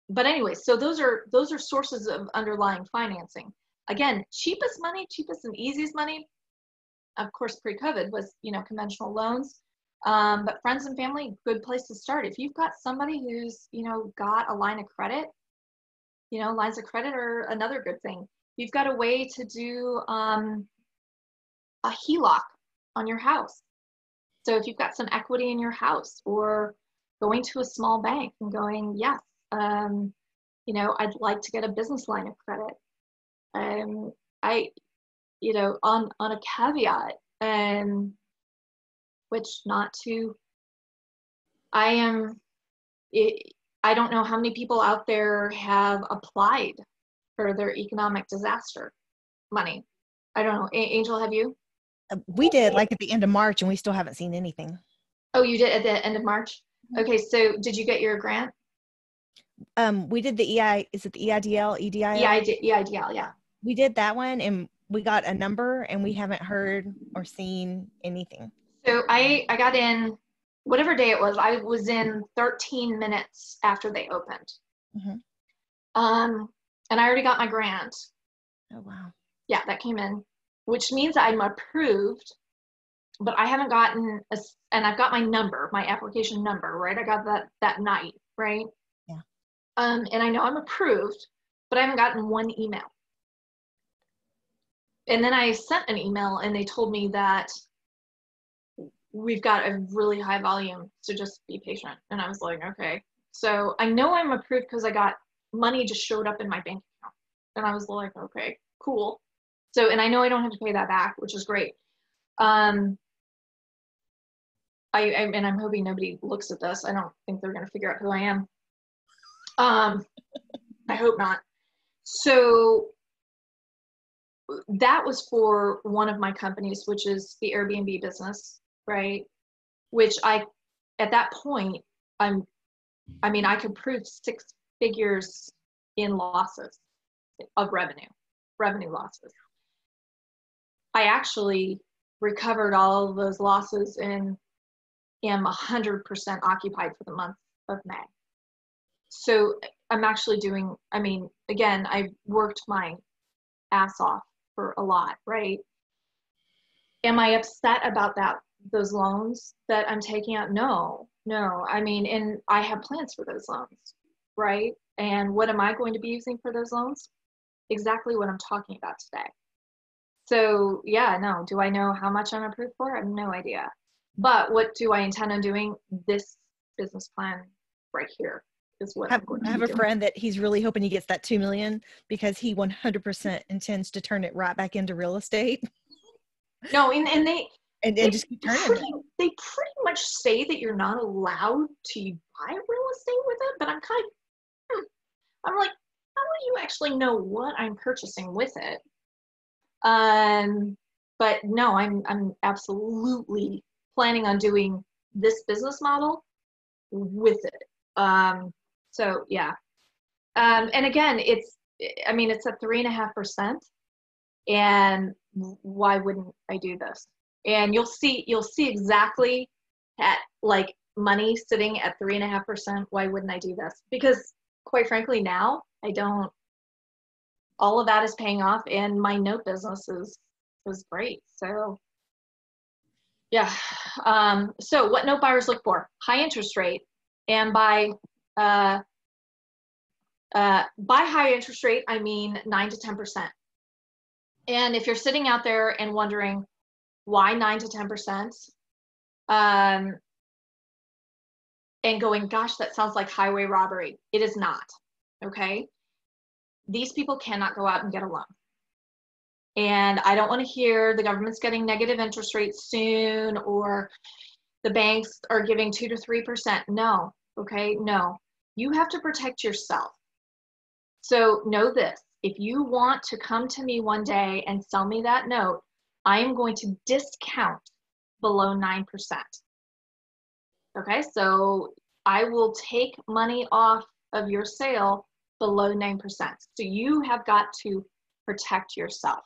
But anyway, so those are sources of underlying financing. Again, cheapest and easiest money, of course, pre-COVID was, conventional loans. But friends and family, good place to start. If you've got somebody who's, got a line of credit, lines of credit are another good thing. You've got a way to do a HELOC on your house. So if you've got some equity in your house, or going to a small bank and going, yes, I'd like to get a business line of credit. On a caveat, which I don't know how many people out there have applied for their economic disaster money. I don't know. Angel, have you? We did, like at the end of March, and we still haven't seen anything. Oh, you did at the end of March? Okay, so did you get your grant? We did the is it the EIDL, EDIL? EIDL, yeah. We did that one, and we got a number, and we haven't heard or seen anything. So I got in, whatever day it was, I was in 13 minutes after they opened. Mm-hmm. And I already got my grant. Oh, wow. Yeah, that came in, which means I'm approved, but I haven't gotten, and I've got my number, my application number, right? I got that night, right? Yeah. And I know I'm approved, but I haven't gotten one email. And then I sent an email and they told me that we've got a really high volume, so just be patient. And I was like, okay. So I know I'm approved because I got money just showed up in my bank account. And I was like, okay, cool. So, and I know I don't have to pay that back, which is great. And I'm hoping nobody looks at this. I don't think they're going to figure out who I am. I hope not. So that was for one of my companies, which is the Airbnb business, right? Which at that point, I could prove 6 figures in losses of revenue losses. I actually recovered all of those losses and am 100% occupied for the month of May. So I'm actually doing, again, I worked my ass off for a lot, right? Am I upset about those loans that I'm taking out? No. And I have plans for those loans, right? And what am I going to be using for those loans? Exactly what I'm talking about today. So yeah, no, do I know how much I'm approved for? I have no idea. But what do I intend on doing? This business plan right here is what I'm going to do. I have a friend that he's really hoping he gets that $2 million because he 100% intends to turn it right back into real estate. No, and they just keep turning. They pretty much say that you're not allowed to buy real estate with it, but I'm kind of, I'm like, how do you actually know what I'm purchasing with it? But no, I'm absolutely planning on doing this business model with it. So yeah. And again, it's at 3.5%. And why wouldn't I do this? And you'll see exactly at like money sitting at 3.5%. Why wouldn't I do this? Because quite frankly, now all of that is paying off, and my note business is great. So yeah. So what note buyers look for? High interest rate, and by high interest rate, I mean 9 to 10%. And if you're sitting out there and wondering why 9 to 10%, and going, gosh, that sounds like highway robbery. It is not, okay? These people cannot go out and get a loan. And I don't want to hear the government's getting negative interest rates soon, or the banks are giving 2 to 3%. No, okay, no. You have to protect yourself. So know this. If you want to come to me one day and sell me that note, I am going to discount below 9%. Okay, so I will take money off of your sale below 9%. So you have got to protect yourself.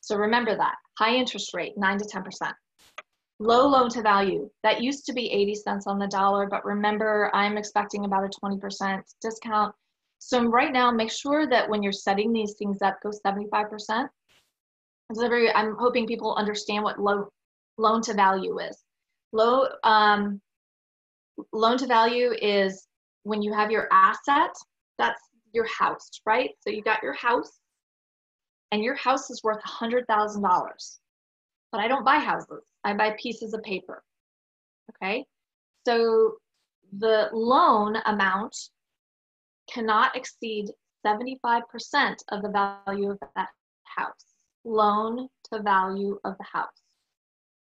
So remember that. High interest rate, 9 to 10%. Low loan to value. That used to be 80 cents on the dollar, but remember, I'm expecting about a 20% discount. So right now, make sure that when you're setting these things up, go 75%. I'm hoping people understand what low loan to value is. Loan to value is when you have your asset, that's your house, right? So you got your house, and your house is worth $100,000. But I don't buy houses. I buy pieces of paper, okay? So the loan amount cannot exceed 75% of the value of that house. Loan to value of the house.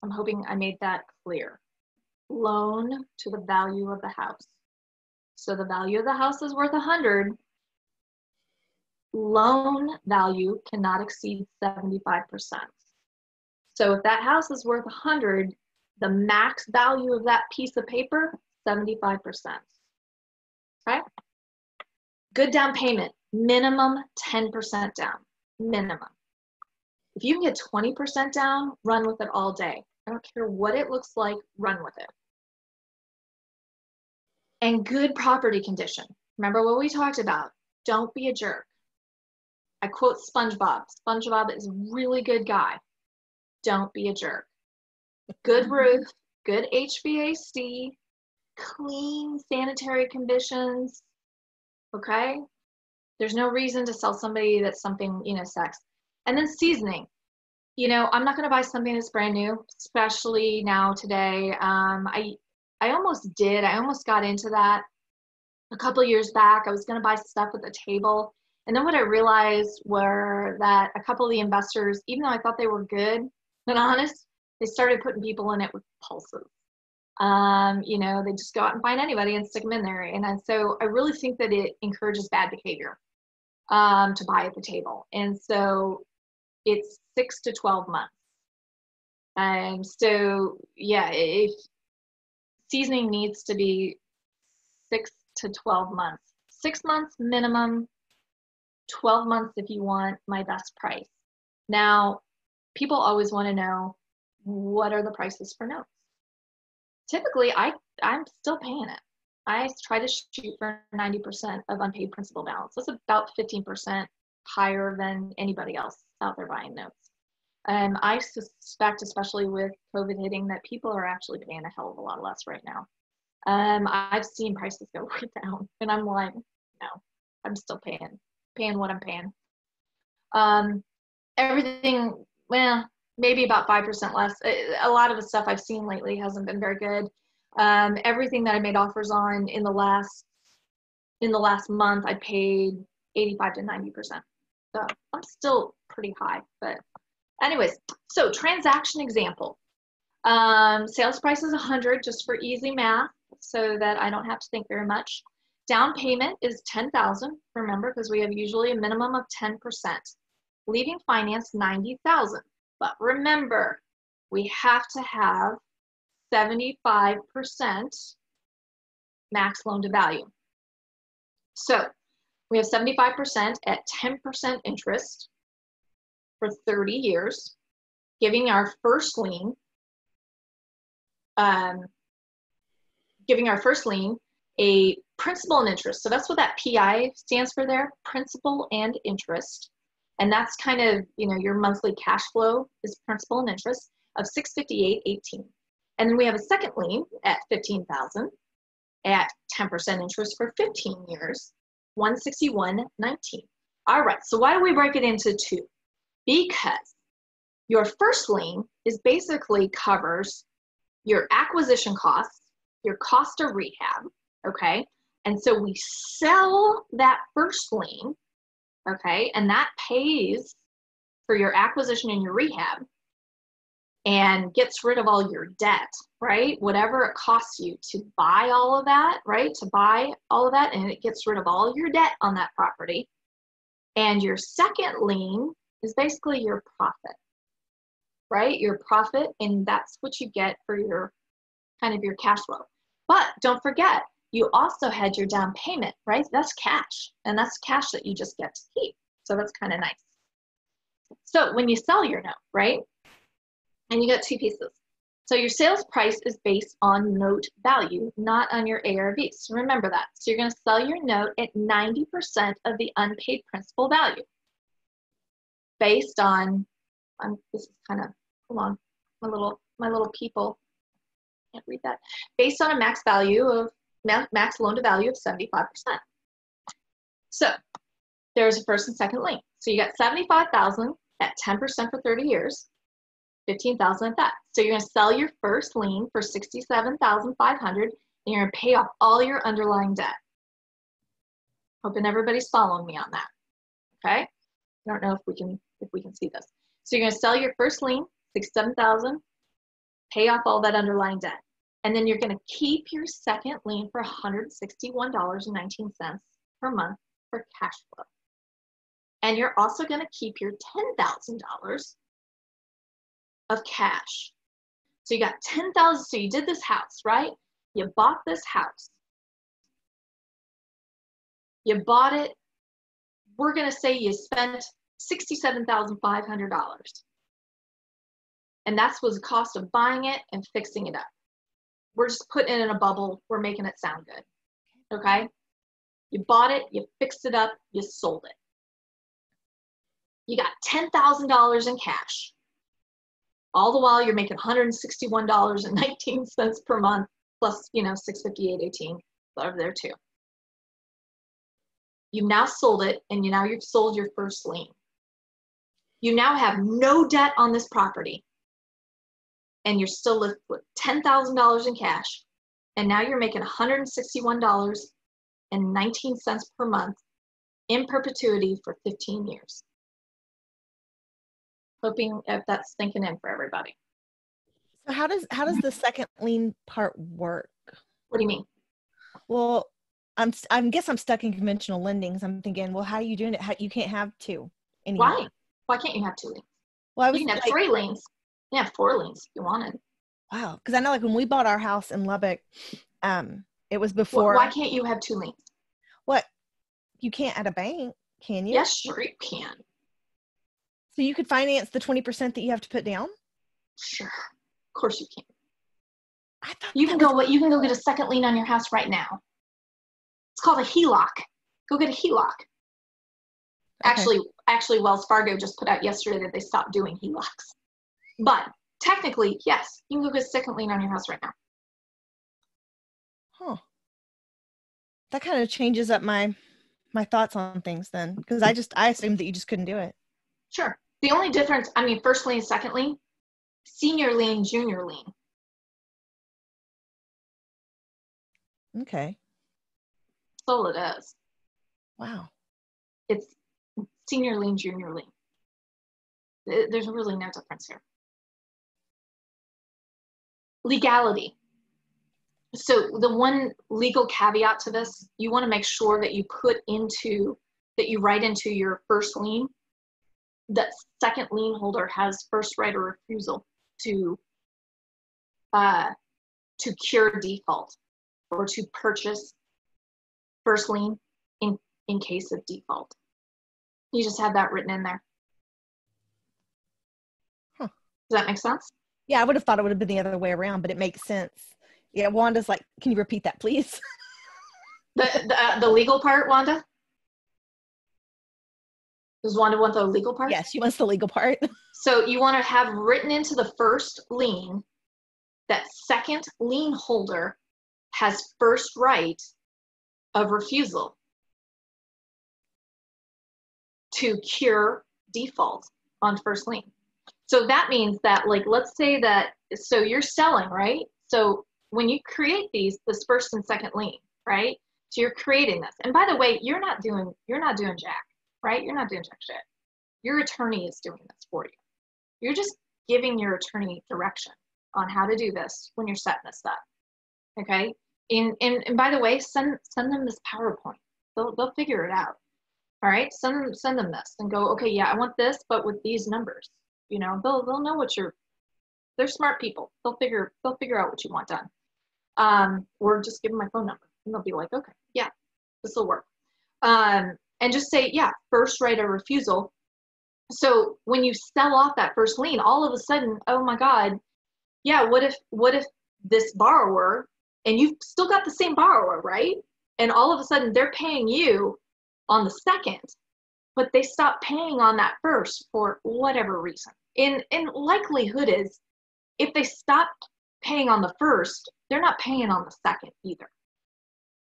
I'm hoping I made that clear. Loan to the value of the house. So the value of the house is worth 100. Loan value cannot exceed 75%. So if that house is worth 100, the max value of that piece of paper, 75%. Okay? Good down payment, minimum 10% down, minimum. If you can get 20% down, run with it all day. I don't care what it looks like, run with it. And good property condition. Remember what we talked about. Don't be a jerk. I quote SpongeBob. SpongeBob is a really good guy. Don't be a jerk. Good roof, good HVAC, clean sanitary conditions, okay? There's no reason to sell somebody that's something, sex. And then seasoning. I'm not gonna buy something that's brand new, especially now today. I almost did, I almost got into that a couple of years back. I was gonna buy stuff at the table. And then what I realized were that a couple of the investors, even though I thought they were good and honest, they started putting people in it with pulses. They just go out and find anybody and stick them in there. And so I really think that it encourages bad behavior to buy at the table. And so it's 6 to 12 months. So yeah, if seasoning needs to be 6 to 12 months, 6 months minimum, 12 months if you want my best price. Now, people always want to know, what are the prices for notes? Typically, I'm still paying it. I try to shoot for 90% of unpaid principal balance. That's about 15% higher than anybody else out there buying notes. And I suspect, especially with COVID hitting, that people are actually paying a hell of a lot less right now. I've seen prices go way down, and I'm like, no, I'm still paying what I'm paying. Everything, well, maybe about 5% less. A lot of the stuff I've seen lately hasn't been very good. Everything that I made offers on in the last month, I paid 85 to 90%. So I'm still pretty high, but anyways, so transaction example. Sales price is 100, just for easy math, so that I don't have to think very much. Down payment is 10,000, remember, because we have usually a minimum of 10%. Leaving finance 90,000, but remember, we have to have 75% max loan to value. So we have 75% at 10% interest for 30 years, giving our first lien, a principal and interest. So that's what that PI stands for there, principal and interest. And that's kind of, your monthly cash flow is principal and interest of $658.18. And then we have a second lien at $15,000 at 10% interest for 15 years, $161.19. All right, so why do we break it into two? Because your first lien is basically covers your acquisition costs, your cost of rehab, okay? And so we sell that first lien, okay, and that pays for your acquisition and your rehab and gets rid of all your debt, right? Whatever it costs you to buy all of that, right? To buy all of that, and it gets rid of all your debt on that property. And your second lien is basically your profit, right? Your profit, and that's what you get for your kind of your cash flow. But don't forget, you also had your down payment, right? That's cash, and that's cash that you just get to keep. So that's kind of nice. So when you sell your note, right, and you got two pieces. So your sales price is based on note value, not on your ARV. So remember that. So you're going to sell your note at 90% of the unpaid principal value based on, this is kind of, hold on, my little people can't read that, based on a max loan to value of 75%. So there's a first and second lien. So you got 75,000 at 10% for 30 years, 15,000 at that. So you're going to sell your first lien for 67,500, and you're going to pay off all your underlying debt. Hoping everybody's following me on that. Okay? I don't know if we can see this. So you're going to sell your first lien, 67,000, pay off all that underlying debt. And then you're going to keep your second lien for $161.19 per month for cash flow. And you're also going to keep your $10,000 of cash. So you got 10,000. So you did this house, right? You bought this house. You bought it. We're going to say you spent $67,500. And that was the cost of buying it and fixing it up. We're just putting it in a bubble. We're making it sound good. Okay? You bought it, you fixed it up, you sold it. You got $10,000 in cash. All the while you're making $161.19 per month, plus, $658.18 over there too. You've now sold it, and you've sold your first lien. You now have no debt on this property, and you're still left with $10,000 in cash, and now you're making $161.19 per month in perpetuity for 15 years. Hoping if that's sinking in for everybody. So how does the second lien part work? What do you mean? Well, I guess I'm stuck in conventional lending. So I'm thinking, well, how are you doing it? You can't have two anymore. Why can't you have two liens? Well, you can have 3 liens. You can have 4 liens if you wanted. Wow, because I know, like, when we bought our house in Lubbock, it was before. Why can't you have 2 liens? What? You can't at a bank, can you? Yes, sure you can. So you could finance the 20% that you have to put down? Sure, of course you can. I thought you can go get a second lien on your house right now. It's called a HELOC. Go get a HELOC. Okay. Actually, Wells Fargo just put out yesterday that they stopped doing HELOCs. But technically, yes, you can go get a second lien on your house right now. Huh. That kind of changes up my thoughts on things then, because I assumed that you just couldn't do it. Sure. The only difference, first lien, second lien, senior lien, junior lien. Okay. That's all it is. Wow. It's senior lien, junior lien. There's really no difference here. Legality. So the one legal caveat to this, you want to make sure that you write into your first lien that second lien holder has first right of refusal to cure default or to purchase first lien in case of default. You just have that written in there. Huh. Does that make sense? Yeah, I would have thought it would have been the other way around, but it makes sense. Yeah, Wanda's like, can you repeat that, please? The legal part, Wanda? Does Wanda want the legal part? Yes, she wants the legal part. So you want to have written into the first lien that second lien holder has first right of refusal to cure default on first lien. So that means that, like, let's say that, so you're selling, right? So when you create this first and second lien, right? So you're creating this. And by the way, you're not doing jack, right? You're not doing jack shit. Your attorney is doing this for you. You're just giving your attorney direction on how to do this when you're setting this up. Okay? And by the way, send them this PowerPoint. They'll figure it out. All right? Send them this and go, okay, yeah, I want this, but with these numbers. They'll know they're smart people. They'll figure out what you want done. Or just give them my phone number and they'll be like, okay, yeah, this will work. And just say, yeah, first right of refusal So when you sell off that first lien, all of a sudden, oh my God, yeah, what if this borrower, and you've still got the same borrower, right? And all of a sudden they're paying you on the second, but they stop paying on that first for whatever reason. And likelihood is if they stopped paying on the first, they're not paying on the second either.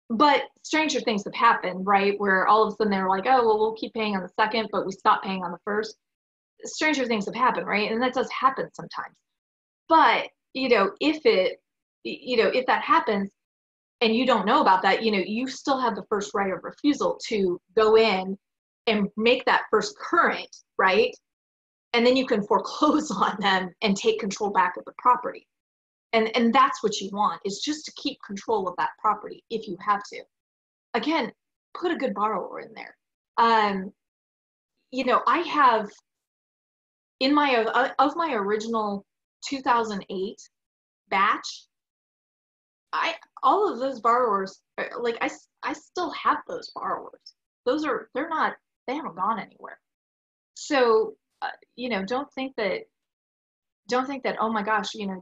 But stranger things have happened, right? Where all of a sudden they're like, oh, well, we'll keep paying on the second, but we stop paying on the first. Stranger things have happened, right? And that does happen sometimes. But, if that happens and you don't know about that, you still have the first right of refusal to go in and make that first current, right? And then you can foreclose on them and take control back of the property. And that's what you want, is just to keep control of that property if you have to. Again, put a good borrower in there. I have in my original 2008 batch, all of those borrowers, like I still have those borrowers. They haven't gone anywhere. So don't think that, oh my gosh, they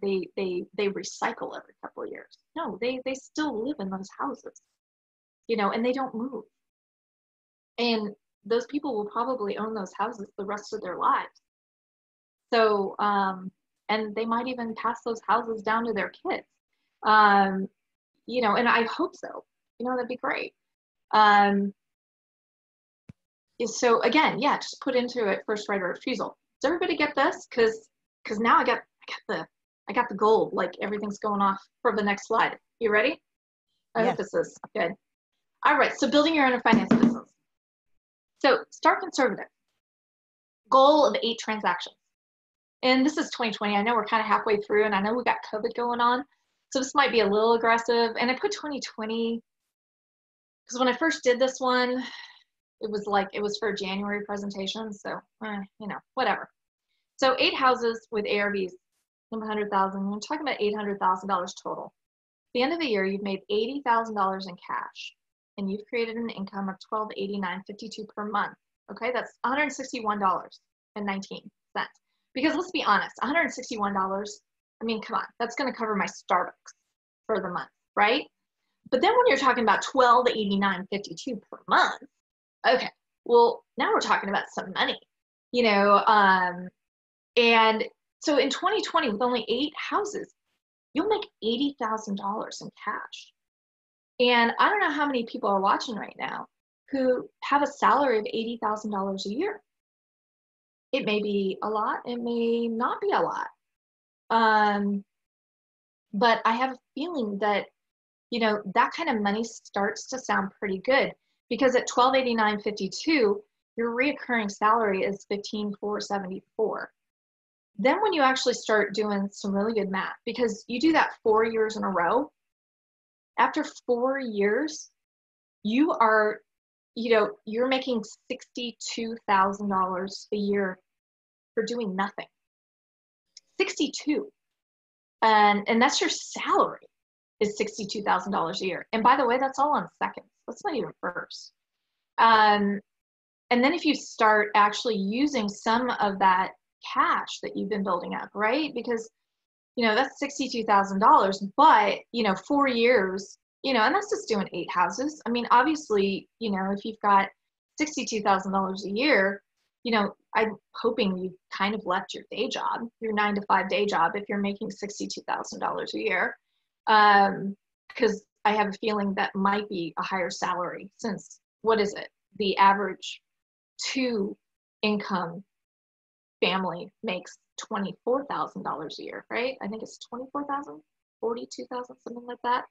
recycle every couple of years. No, they still live in those houses, and they don't move. And those people will probably own those houses the rest of their lives. So, and they might even pass those houses down to their kids. And I hope so. That'd be great. So again, yeah, just put into it first right of refusal. Does everybody get this? Because now I got the gold. Like, everything's going off for the next slide. You ready? I hope this is good. All right. So building your own finance business. So start conservative. Goal of 8 transactions. And this is 2020. I know we're kind of halfway through, and I know we got COVID going on. So this might be a little aggressive. And I put 2020 because when I first did this one, it was for a January presentation. So, whatever. So 8 houses with ARVs of $100,000. I'm talking about $800,000 total. At the end of the year, you've made $80,000 in cash, and you've created an income of $1289.52 per month. Okay, that's $161.19. Because let's be honest, $161. I mean, come on, that's going to cover my Starbucks for the month, right? But then when you're talking about $1289.52 per month, okay, well, now we're talking about some money, and so in 2020, with only 8 houses, you'll make $80,000 in cash. And I don't know how many people are watching right now who have a salary of $80,000 a year. It may be a lot, it may not be a lot. But I have a feeling that, that kind of money starts to sound pretty good, because at $1289.52, your reoccurring salary is $15,474. Then when you actually start doing some really good math, because you do that 4 years in a row, after 4 years, you're making $62,000 a year for doing nothing. 62. And that's your salary, is $62,000 a year. And by the way, that's all on seconds. That's not even first. And then if you start actually using some of that cash that you've been building up, right? Because, that's $62,000, but, 4 years, and that's just doing 8 houses. I mean, obviously, if you've got $62,000 a year, I'm hoping you kind of left your day job, your 9 to 5 day job, if you're making $62,000 a year. Because I have a feeling that might be a higher salary, since, what is it? The average 2 income family makes $24,000 a year, right? I think it's 24,000, 42,000, something like that.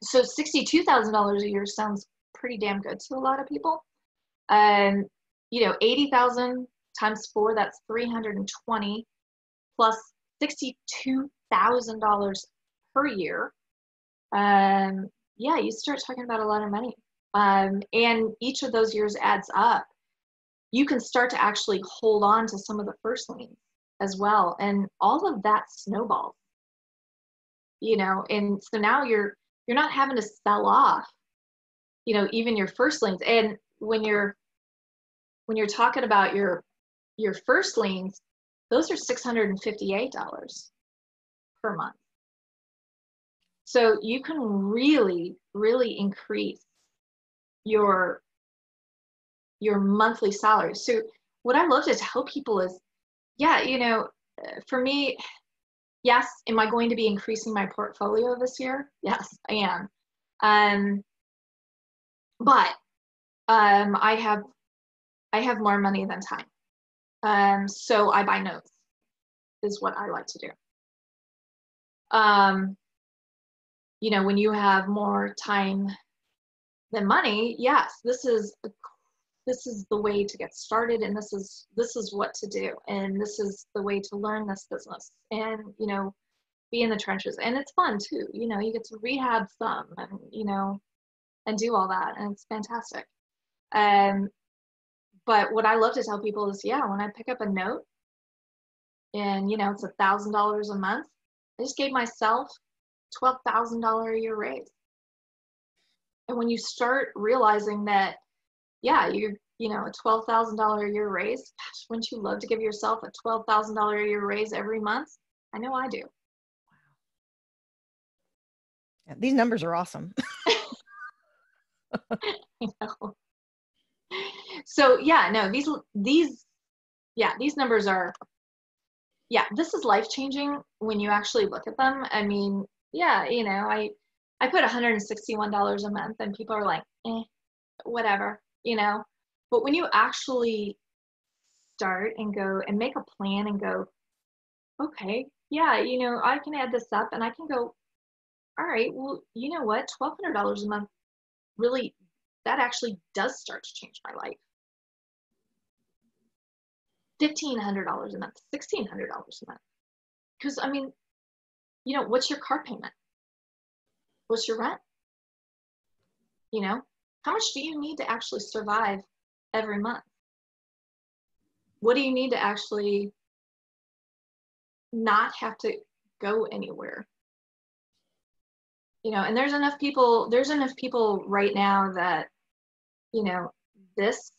So $62,000 a year sounds pretty damn good to a lot of people. 80,000 times 4, that's 320, plus $62,000 per year. You start talking about a lot of money. And each of those years adds up. You can start to actually hold on to some of the first liens as well. And all of that snowballs, and so now you're not having to sell off, even your first liens. And when you're when you're talking about your first liens, those are $658 per month. So you can really, really increase your monthly salary. So what I love to tell people is, yeah, you know, for me, yes, am I going to be increasing my portfolio this year? Yes, I am. But I have more money than time. So I buy notes is what I like to do. You know, when you have more time than money, yes, this is the way to get started, and this is what to do, and this is the way to learn this business, and you know, be in the trenches. And it's fun too, you know, you get to rehab some, and you know, and do all that, and it's fantastic. But what I love to tell people is, yeah, when I pick up a note and you know it's $1,000 a month, I just gave myself $12,000 a year raise. And when you start realizing that, yeah, you know, a $12,000 a year raise, gosh, wouldn't you love to give yourself a $12,000 a year raise every month? I know I do. Yeah, these numbers are awesome. You know? So yeah, no, these numbers are, yeah, this is life-changing when you actually look at them. I mean, yeah, you know, I put $161 a month and people are like, whatever, you know. But when you actually start and go and make a plan and go, okay, yeah, you know, I can add this up and I can go, all right, well, you know what, $1,200 a month, really, that actually does start to change my life. $1,500 a month, $1,600 a month. Because, I mean, you know, what's your car payment? What's your rent? You know, how much do you need to actually survive every month? What do you need to actually not have to go anywhere? You know, and there's enough people right now that, you know, this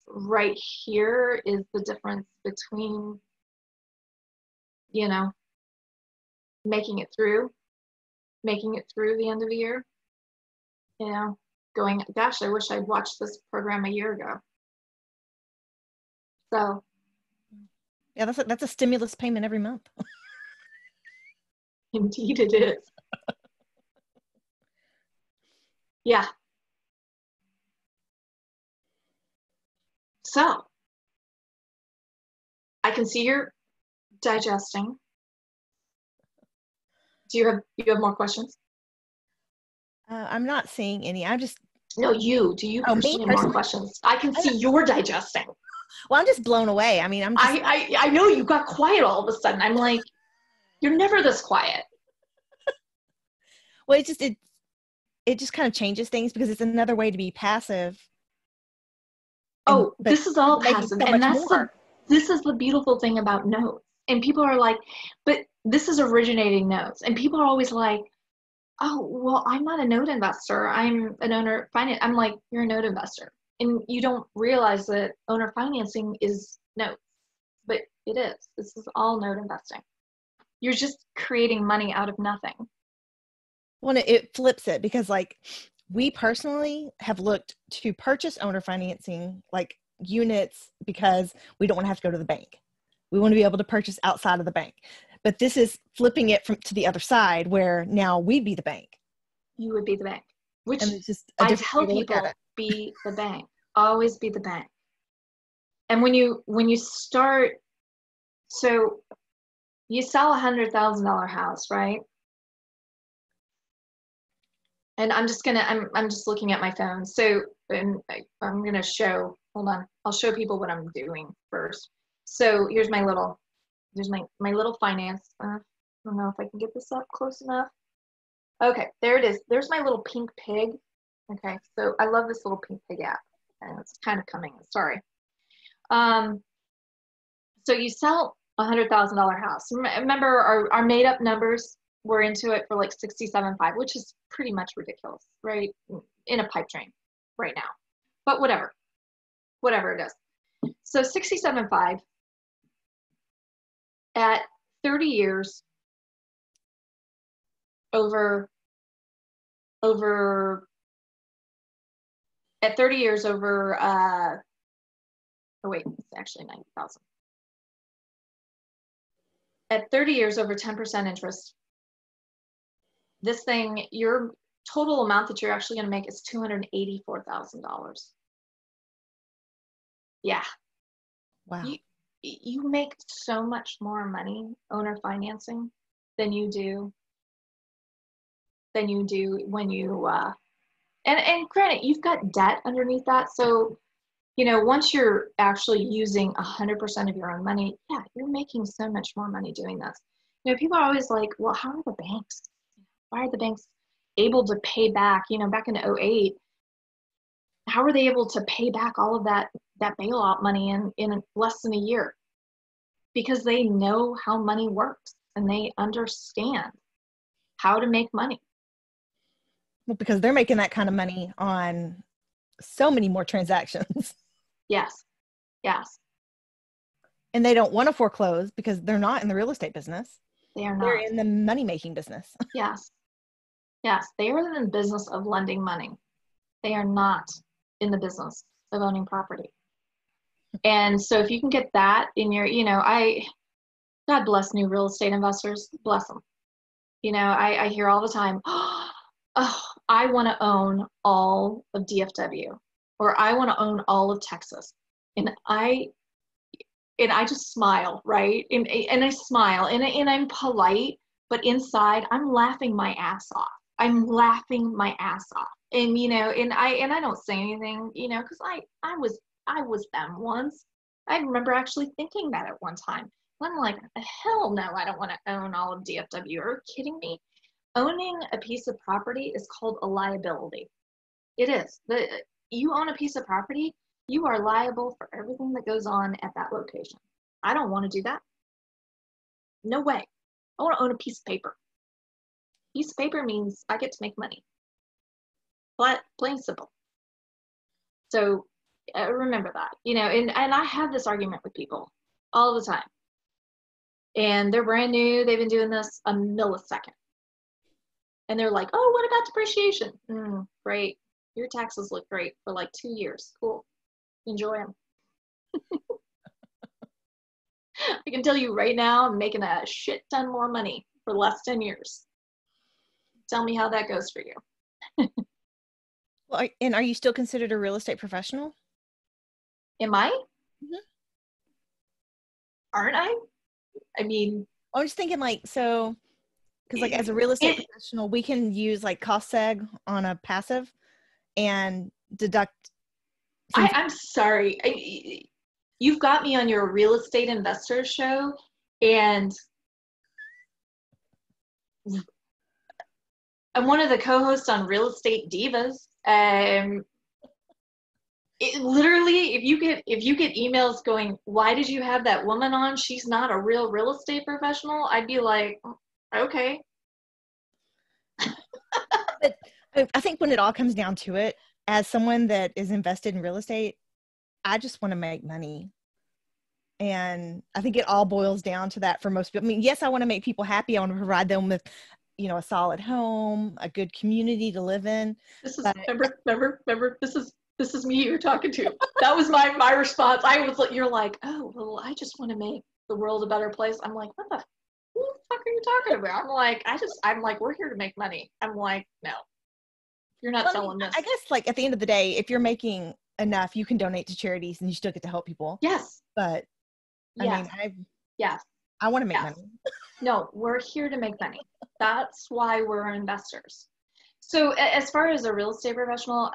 right here is the difference between, you know, making it through the end of the year, you know, going, gosh, I wish I'd watched this program a year ago. So Yeah, that's a stimulus payment every month. indeed it is. Yeah. So I can see you're digesting. Do you have more questions? I'm not seeing any. I'm just. No, you. Do you personally have more questions? I can see you're digesting. Well, I'm just blown away. I mean, I know you got quiet all of a sudden. I'm like, you're never this quiet. Well, it just kind of changes things because it's another way to be passive. Oh, this is all passive, so and this is the beautiful thing about notes. And people are like, but this is originating notes, and people are always like, oh, well, I'm not a note investor. I'm an owner finance. I'm like, you're a note investor, and you don't realize that owner financing is notes, but it is. This is all note investing. You're just creating money out of nothing. Well, it flips it because like we personally have looked to purchase owner financing like units because we don't want to have to go to the bank. We want to be able to purchase outside of the bank. But this is flipping it to the other side where now we'd be the bank. You would be the bank, which and it's just I tell people, be the bank. Always be the bank. And when you start, so you sell $100,000 house, right? And I'm just looking at my phone. So, and I'm gonna show. Hold on, I'll show people what I'm doing first. So here's my little finance. I don't know if I can get this up close enough. Okay, there it is. There's my little pink pig. Okay, so I love this little pink pig app, and it's kind of coming. Sorry. So you sell $100,000 house. Remember our made up numbers. We're into it for like 67.5, which is pretty much ridiculous, right? In a pipe dream right now. But whatever it is. So 67.5 at 30 years over at 30 years over oh wait, it's actually 90,000. At 30 years over 10% interest, this thing, your total amount that you're actually going to make is $284,000. Yeah. Wow. You make so much more money owner financing than you do when you and granted, you've got debt underneath that. So, you know, once you're actually using 100% of your own money, yeah, you're making so much more money doing this. You know, people are always like, well, how are the banks? Why are the banks able to pay back? You know, back in '08, how are they able to pay back all of that bailout money in less than a year? Because they know how money works and they understand how to make money. Well, because they're making that kind of money on so many more transactions. Yes. Yes. And they don't want to foreclose because they're not in the real estate business. They are They're not. in the money-making business. Yes. Yes. They are in the business of lending money. They are not in the business of owning property. And so if you can get that in your, you know, God bless new real estate investors, bless them. You know, I hear all the time, oh, I want to own all of DFW, or I want to own all of Texas. And I just smile, right? And I smile and I'm polite, but inside I'm laughing my ass off. I'm laughing my ass off. And, you know, and I don't say anything, you know, because I was them once. I remember actually thinking that at one time. I'm like, hell no, I don't want to own all of DFW. Are you kidding me? Owning a piece of property is called a liability. It is. You own a piece of property, you are liable for everything that goes on at that location. I don't want to do that. No way. I want to own a piece of paper. Piece of paper means I get to make money. Plain simple. So remember that, you know, and I have this argument with people all the time. And they're brand new. They've been doing this a millisecond. And they're like, oh, what about depreciation? Great. Your taxes look great for like 2 years. Cool. Enjoy them. I can tell you right now, I'm making a shit ton more money for the last 10 years. Tell me how that goes for you. Well, and are you still considered a real estate professional? Am I? Mm-hmm. Aren't I? I mean, I was thinking like, so, because like as a real estate professional, we can use like cost seg on a passive and deduct. I'm sorry. You've got me on your real estate investor show, and I'm one of the co-hosts on Real Estate Divas. Literally, if you get emails going, why did you have that woman on? She's not a real estate professional. I'd be like, okay. But I think when it all comes down to it, as someone that is invested in real estate, I just want to make money. And I think it all boils down to that for most people. I mean, yes, I want to make people happy. I want to provide them with, you know, a solid home, a good community to live in. This is, remember, this is me you're talking to. That was my response. You're like, oh, well, I just want to make the world a better place. I'm like, who the fuck are you talking about? I'm like, we're here to make money. I'm like, no, you're not selling this. I guess like at the end of the day, if you're making enough, you can donate to charities and you still get to help people. Yes. But yes. I want to make money. No, we're here to make money. That's why we're investors. So as far as a real estate professional,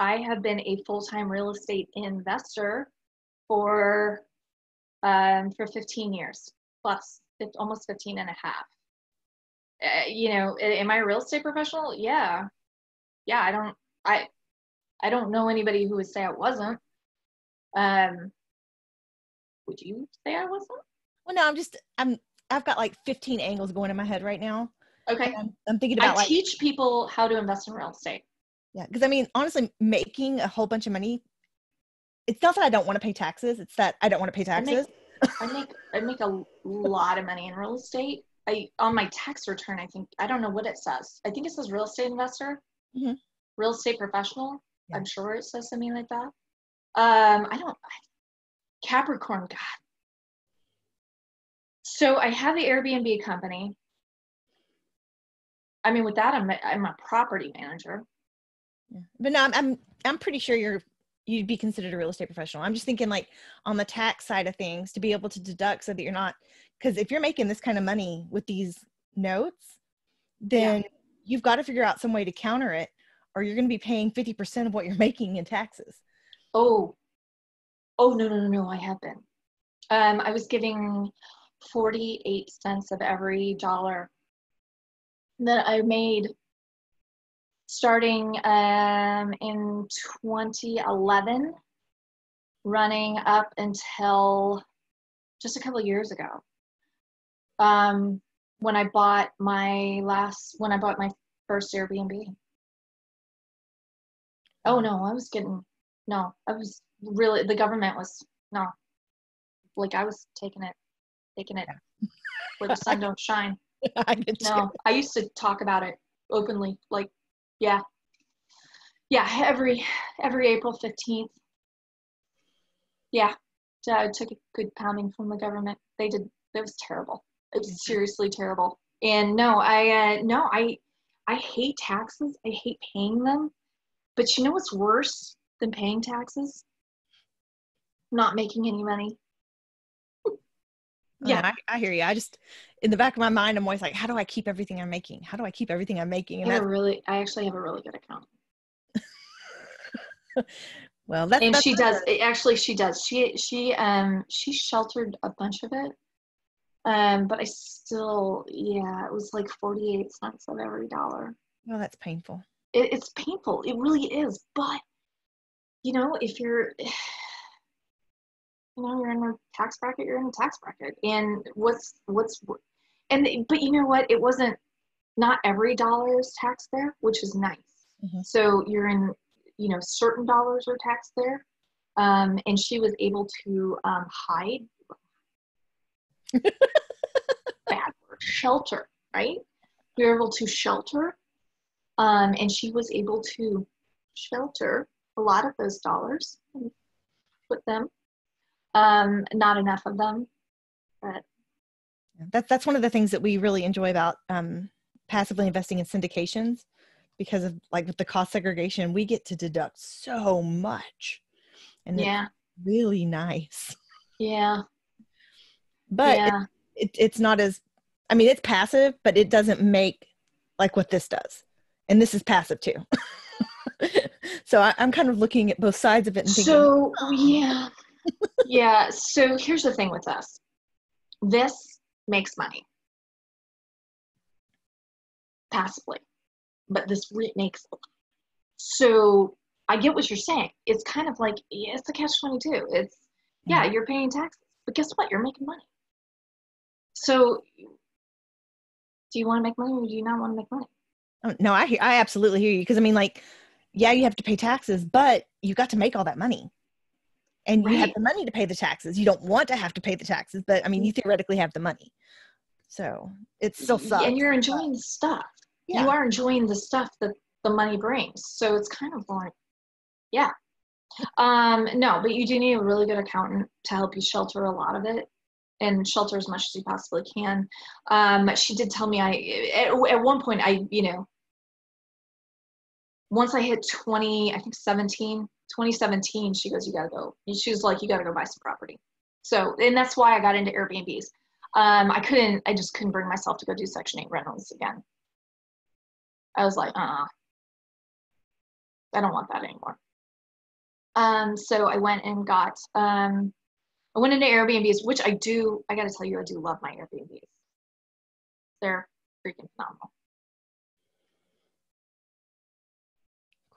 I have been a full-time real estate investor for 15 years plus, almost 15 and a half. You know, am I a real estate professional? Yeah. I don't know anybody who would say I wasn't. Would you say I wasn't? Well, no, I've got like 15 angles going in my head right now. Okay. I'm thinking about I teach people how to invest in real estate. Yeah. Because I mean, honestly, making a whole bunch of money it's not that I don't want to pay taxes. It's that I don't want to pay I make taxes. I make a lot of money in real estate. I on my tax return, I don't know what it says. I think it says real estate investor, Mhm. real estate professional. Yeah. I'm sure it says something like that. I don't Capricorn, God. So I have the Airbnb company. I mean, with that, I'm a property manager. Yeah. But no, I'm pretty sure you'd be considered a real estate professional. I'm just thinking like on the tax side of things to be able to deduct so that you're not, because if you're making this kind of money with these notes, then you've got to figure out some way to counter it, or you're going to be paying 50% of what you're making in taxes. Oh, no, I have been. I was giving 48 cents of every dollar that I made starting in 2011, running up until just a couple of years ago. When I bought my first Airbnb. Oh no, I was really, the government was, no, like I was taking it where the sun don't shine. I did too. No, I used to talk about it openly, like, yeah, every April 15th. Yeah, so I took a good pounding from the government. They did. It was terrible. It was seriously terrible. And no, I hate taxes. I hate paying them. But you know what's worse than paying taxes? Not making any money. Yeah, no, I hear you. I just, in the back of my mind, I'm always like, how do I keep everything I'm making? How do I keep everything I'm making? And I actually have a really good account. well, And that's she does. Actually, she does. She sheltered a bunch of it. But I still, yeah, it was like 48 cents of every dollar. well, that's painful. It's painful. It really is. But if you're you're in a tax bracket, you're in a tax bracket. And but you know what? It wasn't, not every dollar is taxed there, which is nice. Mm-hmm. So you're in, certain dollars are taxed there. And she was able to hide, bad word, shelter, right? We were able to shelter. And she was able to shelter a lot of those dollars and put them, not enough of them, but That's one of the things that we really enjoy about passively investing in syndications, because of like with the cost segregation, we get to deduct so much, and yeah, it's really nice. yeah, But yeah. it's not as, I mean, it's passive, but it doesn't make like what this does, and this is passive too. So I'm kind of looking at both sides of it and thinking, So oh. yeah. So here's the thing with us. This makes money passively, but this makes. So I get what you're saying. It's kind of like, yeah, it's a catch-22. It's, yeah, you're paying taxes, but guess what? You're making money. So do you want to make money, or do you not want to make money? Oh, no, I absolutely hear you, because I mean, like, yeah, you have to pay taxes, but you got to make all that money, and you have Right. the money to pay the taxes. You don't want to have to pay the taxes, but I mean, you theoretically have the money, so it still And sucks. you're enjoying the stuff. You Yeah. are enjoying the stuff that the money brings. So it's kind of like, yeah. No, but you do need a really good accountant to help you shelter a lot of it, and shelter as much as you possibly can. She did tell me, at one point, once I hit 2017, she goes, you gotta go. And she was like, you gotta go buy some property. So, and that's why I got into Airbnbs. I just couldn't bring myself to go do Section 8 rentals again. I was like, I don't want that anymore. So I went and I went into Airbnbs, which I gotta tell you, I do love my Airbnbs. They're freaking phenomenal.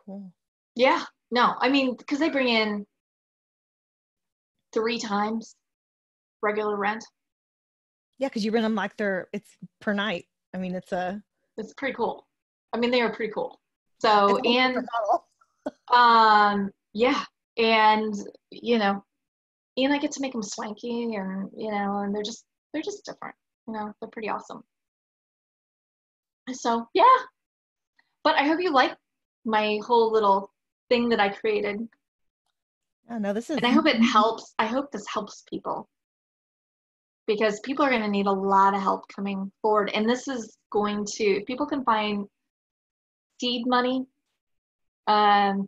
Cool. Yeah, no, I mean, because they bring in 3 times regular rent. Yeah, because you rent them like it's per night. I mean, it's pretty cool. I mean, they are pretty cool. So, it's a whole and different model. yeah, And, you know, and I get to make them swanky and, you know, and they're just different, you know, they're pretty awesome. So yeah, but I hope you like my whole little thing that I created. Oh, no, this is, And I hope it helps. I hope this helps people because people are going to need a lot of help coming forward. And this is going to, if people can find seed money,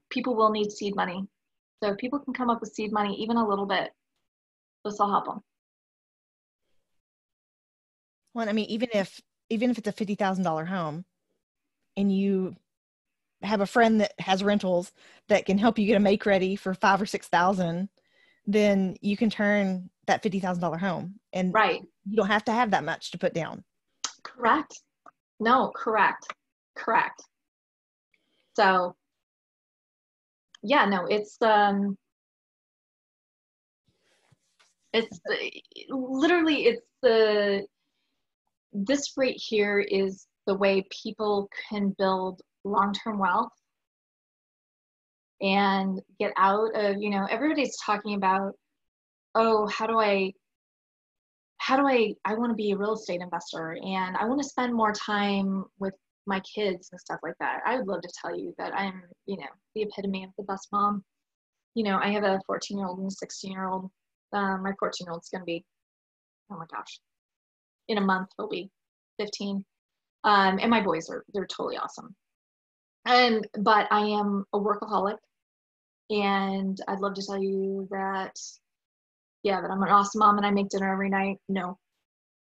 people will need seed money. So if people can come up with seed money, even a little bit, this will help them. well, I mean, even if it's a $50,000 home and you have a friend that has rentals that can help you get a make ready for 5 or 6,000, then you can turn that $50,000 home, and Right. you don't have to have that much to put down. Correct. No, correct. Correct. So yeah, no, it's literally it's the this right here is the way people can build long-term wealth and get out of, you know, everybody's talking about, oh, I want to be a real estate investor and I want to spend more time with my kids and stuff like that. I would love to tell you that I'm, you know, the epitome of the best mom. You know, I have a 14-year-old and a 16-year-old. My 14-year-old's going to be, oh my gosh, in a month he'll be 15. And my boys they're totally awesome. But I am a workaholic, and I'd love to tell you that, yeah, that I'm an awesome mom and I make dinner every night. No,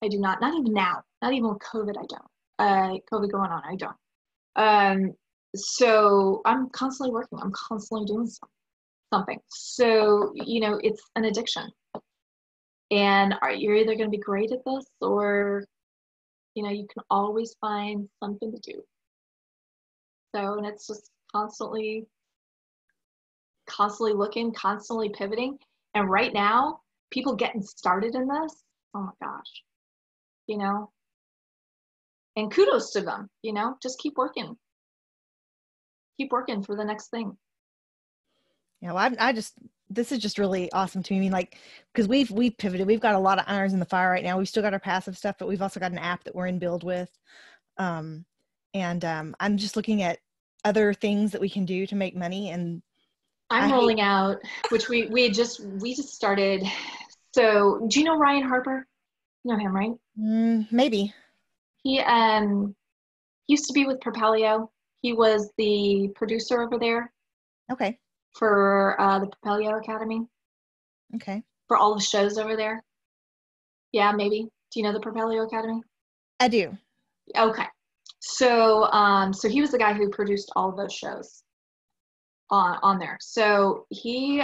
I do not. Not even now. Not even with COVID, I don't. COVID going on, I don't. So I'm constantly working. I'm constantly doing something. So, you know, it's an addiction. And you're either going to be great at this or, you know, you can always find something to do. So, and it's just constantly looking, constantly pivoting. And right now, people getting started in this, oh my gosh, you know, and kudos to them, you know, just keep working for the next thing. Yeah, well, I just, this is just really awesome to me. I mean, like, because we've pivoted, we've got a lot of irons in the fire right now. We've still got our passive stuff, but we've also got an app that we're in build with. I'm just looking at other things that we can do to make money. And I'm rolling out, which we just started. So do you know Ryan Harper? You know him, right? Maybe. He used to be with Propelio. He was the producer over there. Okay. For the Propelio Academy. Okay. For all the shows over there. Yeah, maybe. Do you know the Propelio Academy? I do. Okay. So so he was the guy who produced all of those shows on there. So he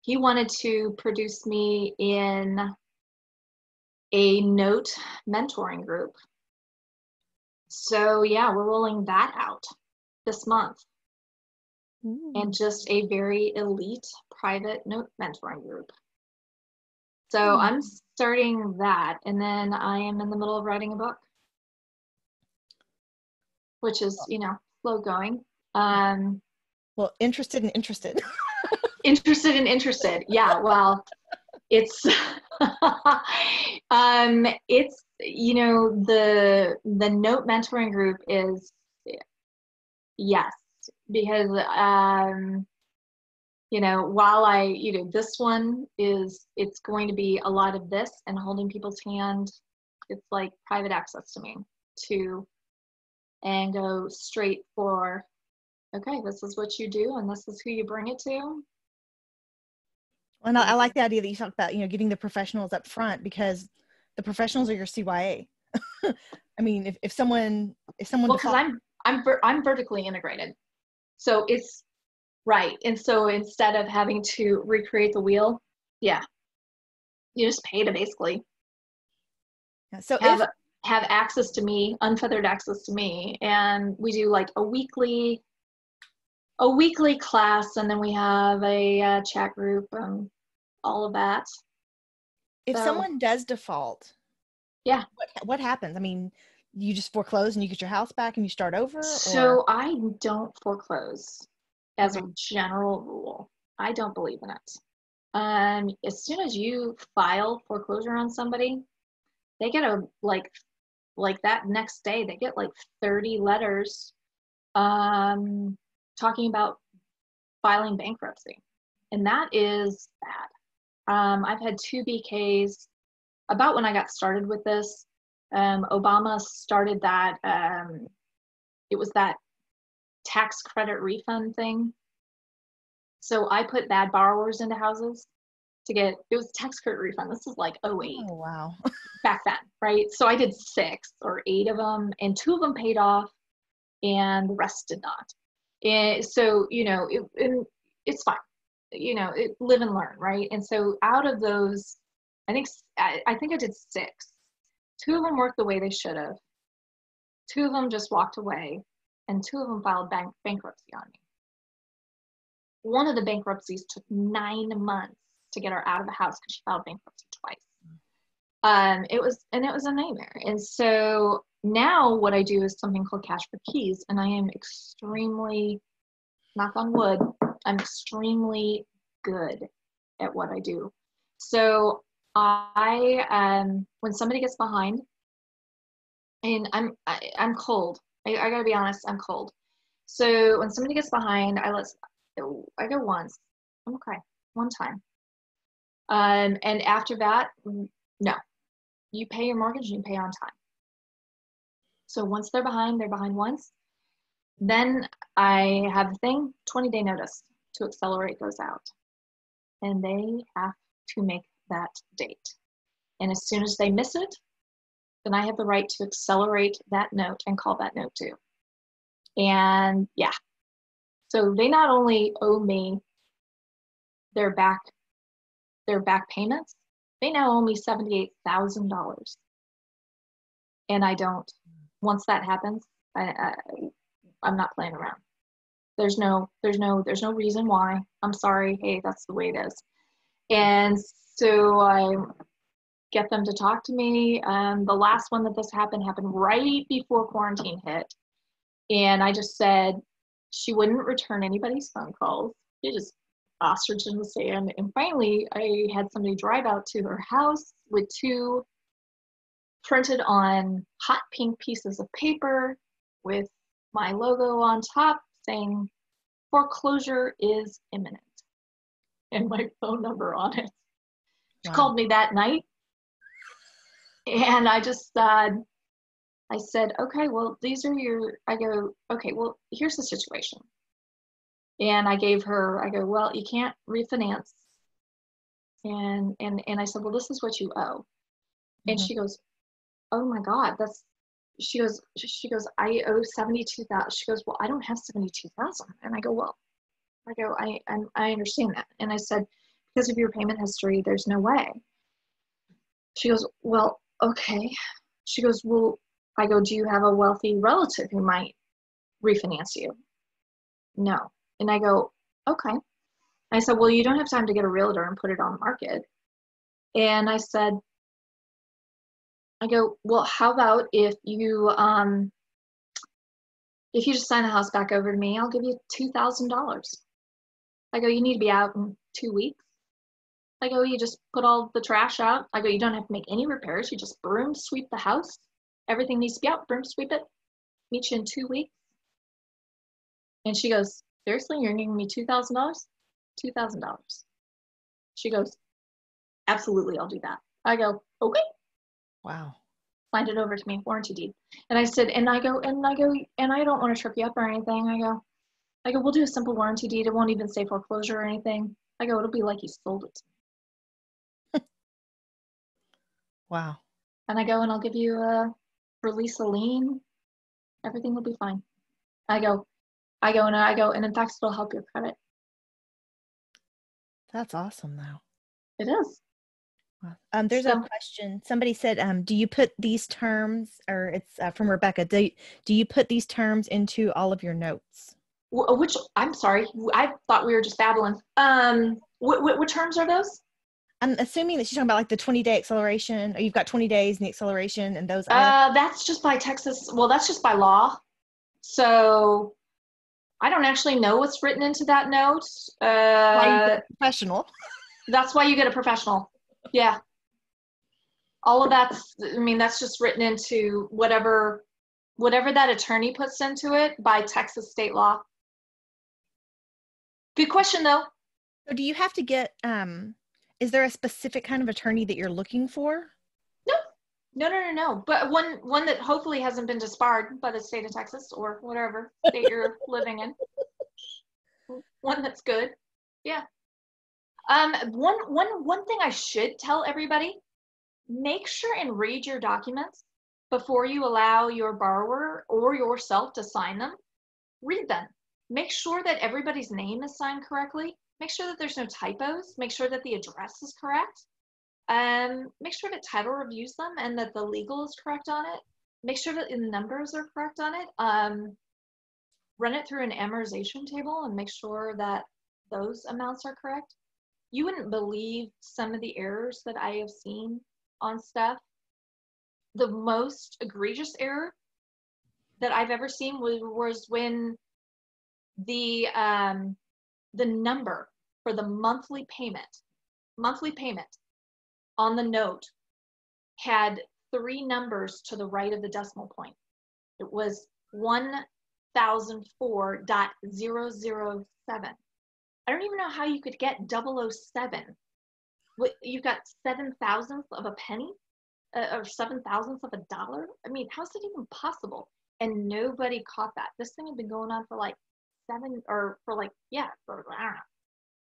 wanted to produce me in a note mentoring group. So yeah, we're rolling that out this month. Ooh. And just a very elite private note mentoring group. So I'm starting that, and then I am in the middle of writing a book, which is, you know, slow going. Well, interested and interested. Interested and interested. Yeah, well, it's it's, you know, the note mentoring group is, yes, because you know, while you know, this one is, it's going to be a lot of this and holding people's hand. It's like private access to me and go straight for, okay, this is what you do and this is who you bring it to. And I like the idea that you talked about, you know, getting the professionals up front, because the professionals are your CYA. I mean, if someone well, because I'm vertically integrated, so it's right. And so instead of having to recreate the wheel, yeah, you just pay to basically so have access to me, unfeathered access to me, and we do like a weekly class, and then we have a chat group and all of that. if So, someone does default, yeah, what happens? I mean, you just foreclose and you get your house back and you start over, so or I don't foreclose. as Okay. a general rule. I don't believe in it. As soon as you file foreclosure on somebody, they get a like that next day they get like 30 letters talking about filing bankruptcy, and that is bad. I've had two BKs about when I got started with this. Obama started that. It was that tax credit refund thing. So I put bad borrowers into houses to get, it was tax credit refund. This is like '08 Oh, wow. back then, right? So I did 6 or 8 of them, and 2 of them paid off, and the rest did not. And so, it's fine. Live and learn, right? And so out of those, I think I did 6. 2 of them worked the way they should have. 2 of them just walked away, and 2 of them filed bankruptcy on me. One of the bankruptcies took 9 months to get her out of the house because she filed bankruptcy twice. It was a nightmare. And so now what I do is something called cash for keys, and I am extremely, knock on wood, I'm extremely good at what I do. So when somebody gets behind, and I'm cold. I gotta be honest, I'm cold. So when somebody gets behind, I go once. I'm okay, one time. And after that, no. You pay your mortgage and you pay on time. So once they're behind once. Then I have the thing, 20-day notice to accelerate goes out. And they have to make that date. And as soon as they miss it, then I have the right to accelerate that note and call that note due. And yeah, so they not only owe me their back payments, they now owe me $78,000. And I don't, once that happens, I'm not playing around. There's no reason why. I'm sorry. Hey, that's the way it is. And so I get them to talk to me. The last one that this happened right before quarantine hit. And I just said she wouldn't return anybody's phone calls. She just ostrich in the sand. And finally, I had somebody drive out to her house with 2 printed on hot pink pieces of paper with my logo on top saying foreclosure is imminent and my phone number on it. She called me that night, and I said, okay, well, okay, well, here's the situation. And I go, well, you can't refinance. And I said, well, this is what you owe. And she goes, oh my God, she goes, I owe 72,000. She goes, well, I don't have 72,000. And I go, I understand that. And I said, because of your payment history, there's no way. She goes, well, okay. She goes, well, I go, do you have a wealthy relative who might refinance you? No. And I go, okay. I said, well, you don't have time to get a realtor and put it on the market. And I go, well, how about if you just sign the house back over to me, I'll give you $2,000. I go, you need to be out in 2 weeks. I go, you just put all the trash out. I go, you don't have to make any repairs. You just broom sweep the house. Everything needs to be out, broom sweep it. Meet you in 2 weeks. And she goes, seriously, you're giving me $2,000? $2,000. She goes, absolutely, I'll do that. I go, okay. Wow. Signed it over to me, warranty deed. And I said, and I don't want to trip you up or anything. I go, we'll do a simple warranty deed. It won't even say foreclosure or anything. I go, it'll be like you sold it to me. Wow. And I go, and I'll give you a release a lien. Everything will be fine. I go, and in fact, it'll help your credit. That's awesome, though. It is. Wow. There's a question. Somebody said, do you put these terms, or it's from Rebecca, do you put these terms into all of your notes? Which, I'm sorry, I thought we were just babbling. What terms are those? I'm assuming that she's talking about like the 20-day acceleration, or you've got 20 days in the acceleration and those items. That's just by Texas. Well, that's just by law. So I don't actually know what's written into that note. Why you get a professional? That's why you get a professional. Yeah. All of that's, I mean, that's just written into whatever that attorney puts into it by Texas state law. Good question though. So do you have to get, is there a specific kind of attorney that you're looking for? No. But one that hopefully hasn't been disbarred by the state of Texas or whatever state you're living in. One that's good. Yeah. One thing I should tell everybody, make sure and read your documents before you allow your borrower or yourself to sign them. Read them. Make sure that everybody's name is signed correctly. Make sure that there's no typos. Make sure that the address is correct. Make sure that title reviews them and that the legal is correct on it. Make sure that the numbers are correct on it. Run it through an amortization table and make sure that those amounts are correct. You wouldn't believe some of the errors that I have seen on stuff. The most egregious error that I've ever seen was when the number for the monthly payment on the note had 3 numbers to the right of the decimal point. It was 1004.007. I don't even know how you could get 007. You've got 7/1000th of a penny or 7/1000th of a dollar. I mean, how's it even possible? And nobody caught that. This thing had been going on for like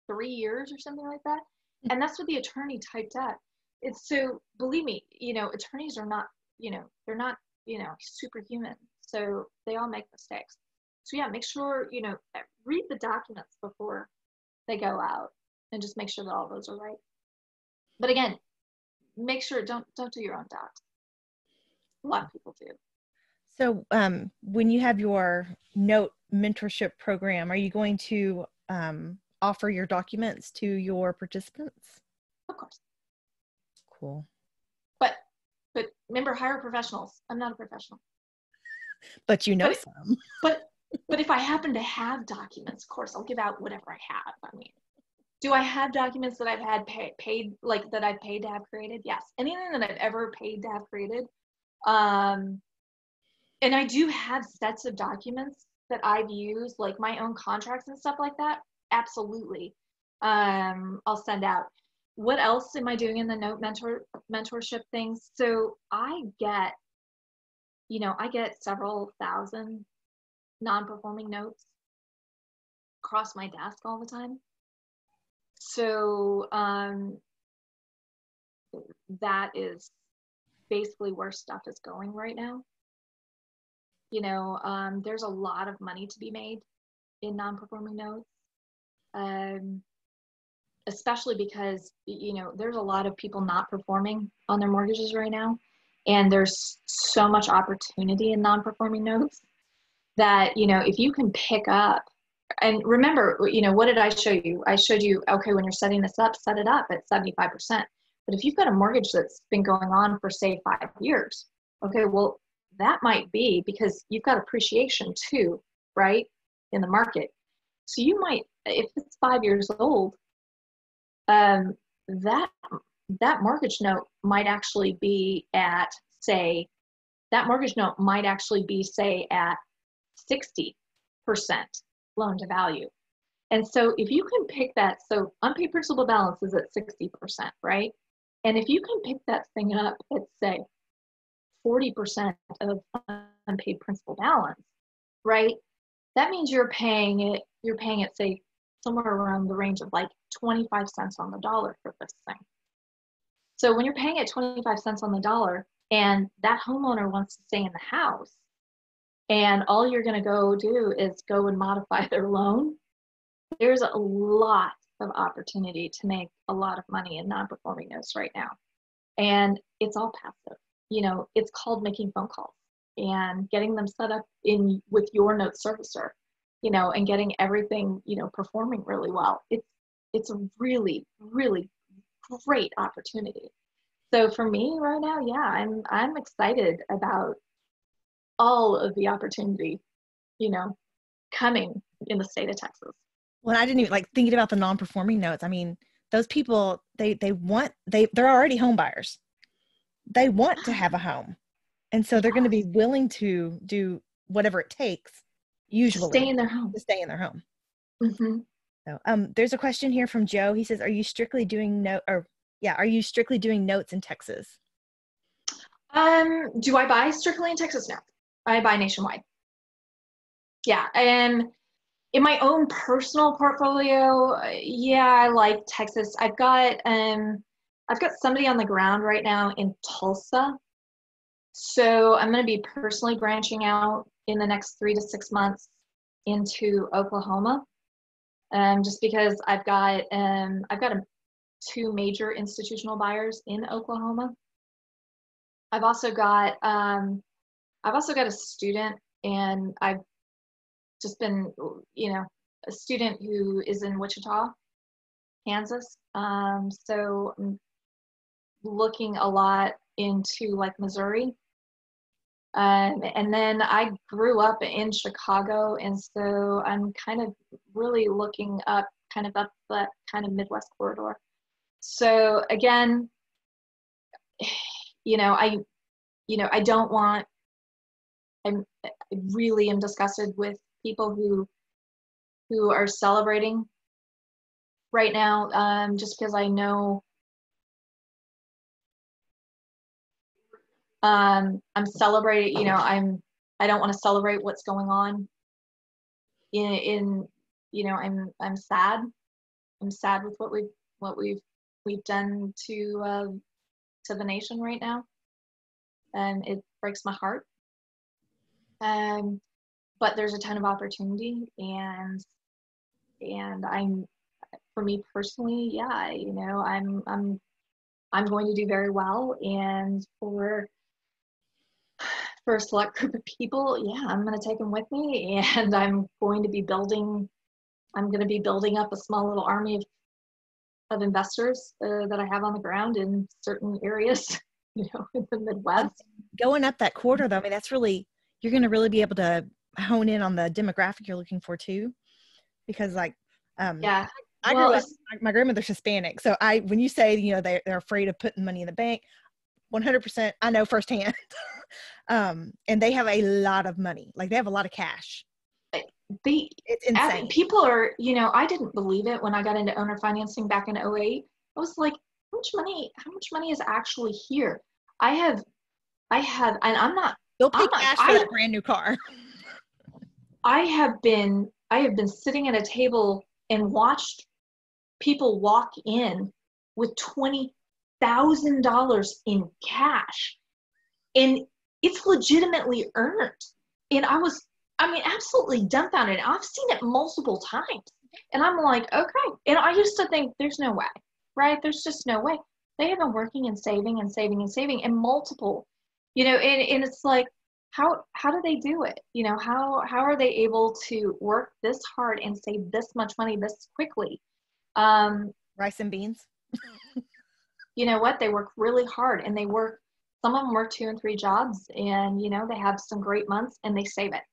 3 years or something like that. And that's what the attorney typed up. It's so, believe me, attorneys are not, they're not, superhuman. So they all make mistakes. So yeah, make sure, read the documents before they go out and just make sure that all those are right. But again, make sure, don't do your own docs. A lot of people do. So when you have your note mentorship program, are you going to offer your documents to your participants? Of course. Cool. But remember, hire professionals. I'm not a professional. But some. But if I happen to have documents, of course, I'll give out whatever I have. I mean, do I have documents that I've had paid, like that I've paid to have created? Yes. Anything that I've ever paid to have created. And I do have sets of documents that I've used, like my own contracts and stuff like that. Absolutely. I'll send out. What else am I doing in the note mentorship things? So I get several thousand non-performing notes across my desk all the time. So that is basically where stuff is going right now. There's a lot of money to be made in non-performing notes, especially because, there's a lot of people not performing on their mortgages right now. And there's so much opportunity in non-performing notes that, if you can pick up, and remember, what did I show you? I showed you, okay, when you're setting this up, set it up at 75%. But if you've got a mortgage that's been going on for, say, 5 years, okay, well, that might be because you've got appreciation too, right, in the market. So you might, if it's 5 years old, that mortgage note might actually be at, say, at 60% loan to value. And so if you can pick that, so unpaid principal balance is at 60%, right? And if you can pick that thing up at, say, 40% of unpaid principal balance, right? That means you're paying it, say, somewhere around the range of like 25 cents on the dollar for this thing. So when you're paying it 25 cents on the dollar and that homeowner wants to stay in the house and all you're going to go do is go and modify their loan, there's a lot of opportunity to make a lot of money in non-performing notes right now. And it's all passive. It's called making phone calls and getting them set up with your note servicer, and getting everything, performing really well. It's a really, really great opportunity. So for me right now, yeah, I'm excited about all of the opportunity, coming in the state of Texas. Well, I didn't even like thinking about the non-performing notes. I mean, those people, they're already home buyers. They want to have a home. And so they're going to be willing to do whatever it takes, usually, stay in their home. To stay in their home. Mm-hmm. So, there's a question here from Joe. He says, "Are you strictly doing Are you strictly doing notes in Texas?" Do I buy strictly in Texas? No, I buy nationwide. Yeah, and in my own personal portfolio, yeah, I like Texas. I've got somebody on the ground right now in Tulsa. So I'm going to be personally branching out in the next 3 to 6 months into Oklahoma, just because I've got two major institutional buyers in Oklahoma. I've also got a student, and I've just been, a student who is in Wichita, Kansas. So I'm looking a lot into like Missouri. And then I grew up in Chicago, and so I'm kind of really looking up that kind of Midwest corridor. So again, I don't want, I really am disgusted with people who are celebrating right now, just because I know I'm celebrating, I don't want to celebrate what's going on in I'm sad. I'm sad with what we've done to the nation right now. And it breaks my heart. But there's a ton of opportunity, and for me personally, yeah, I'm going to do very well, and for a select group of people, yeah, I'm going to take them with me, and I'm going to be building up a small little army of investors that I have on the ground in certain areas, in the Midwest. Going up that quarter, though, I mean, you're going to really be able to hone in on the demographic you're looking for too, because yeah, I grew up, my grandmother's Hispanic, so when you say they're afraid of putting money in the bank, 100% I know firsthand. And they have a lot of money, like they have a lot of cash. It's insane. People are, I didn't believe it when I got into owner financing back in 2008. I was like, how much money is actually here? I have, and I'm not. You'll pay cash for that brand new car. I have been sitting at a table and watched people walk in with $20,000 in cash, and it's legitimately earned. And I mean, absolutely dumbfounded. I've seen it multiple times, and I'm like, okay. And I used to think there's no way, right? There's just no way. They have been working and saving and saving and saving, and multiple, and it's like, how do they do it? How are they able to work this hard and save this much money this quickly? Rice and beans. You know what? They work really hard, and some of them work 2 and 3 jobs, and they have some great months, and they save it.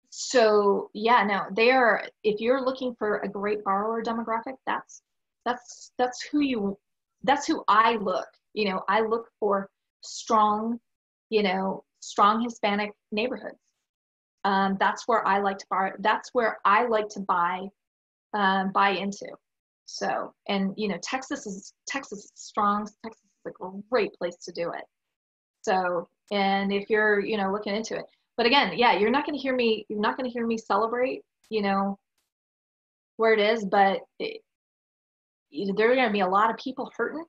So yeah, no, if you're looking for a great borrower demographic, that's who I look. I look for strong Hispanic neighborhoods. That's where I like to borrow. That's where I like to buy into. So, and Texas is strong. Texas is a great place to do it. So, and if you're looking into it, but again, yeah, you're not going to hear me celebrate where it is, but there are going to be a lot of people hurting.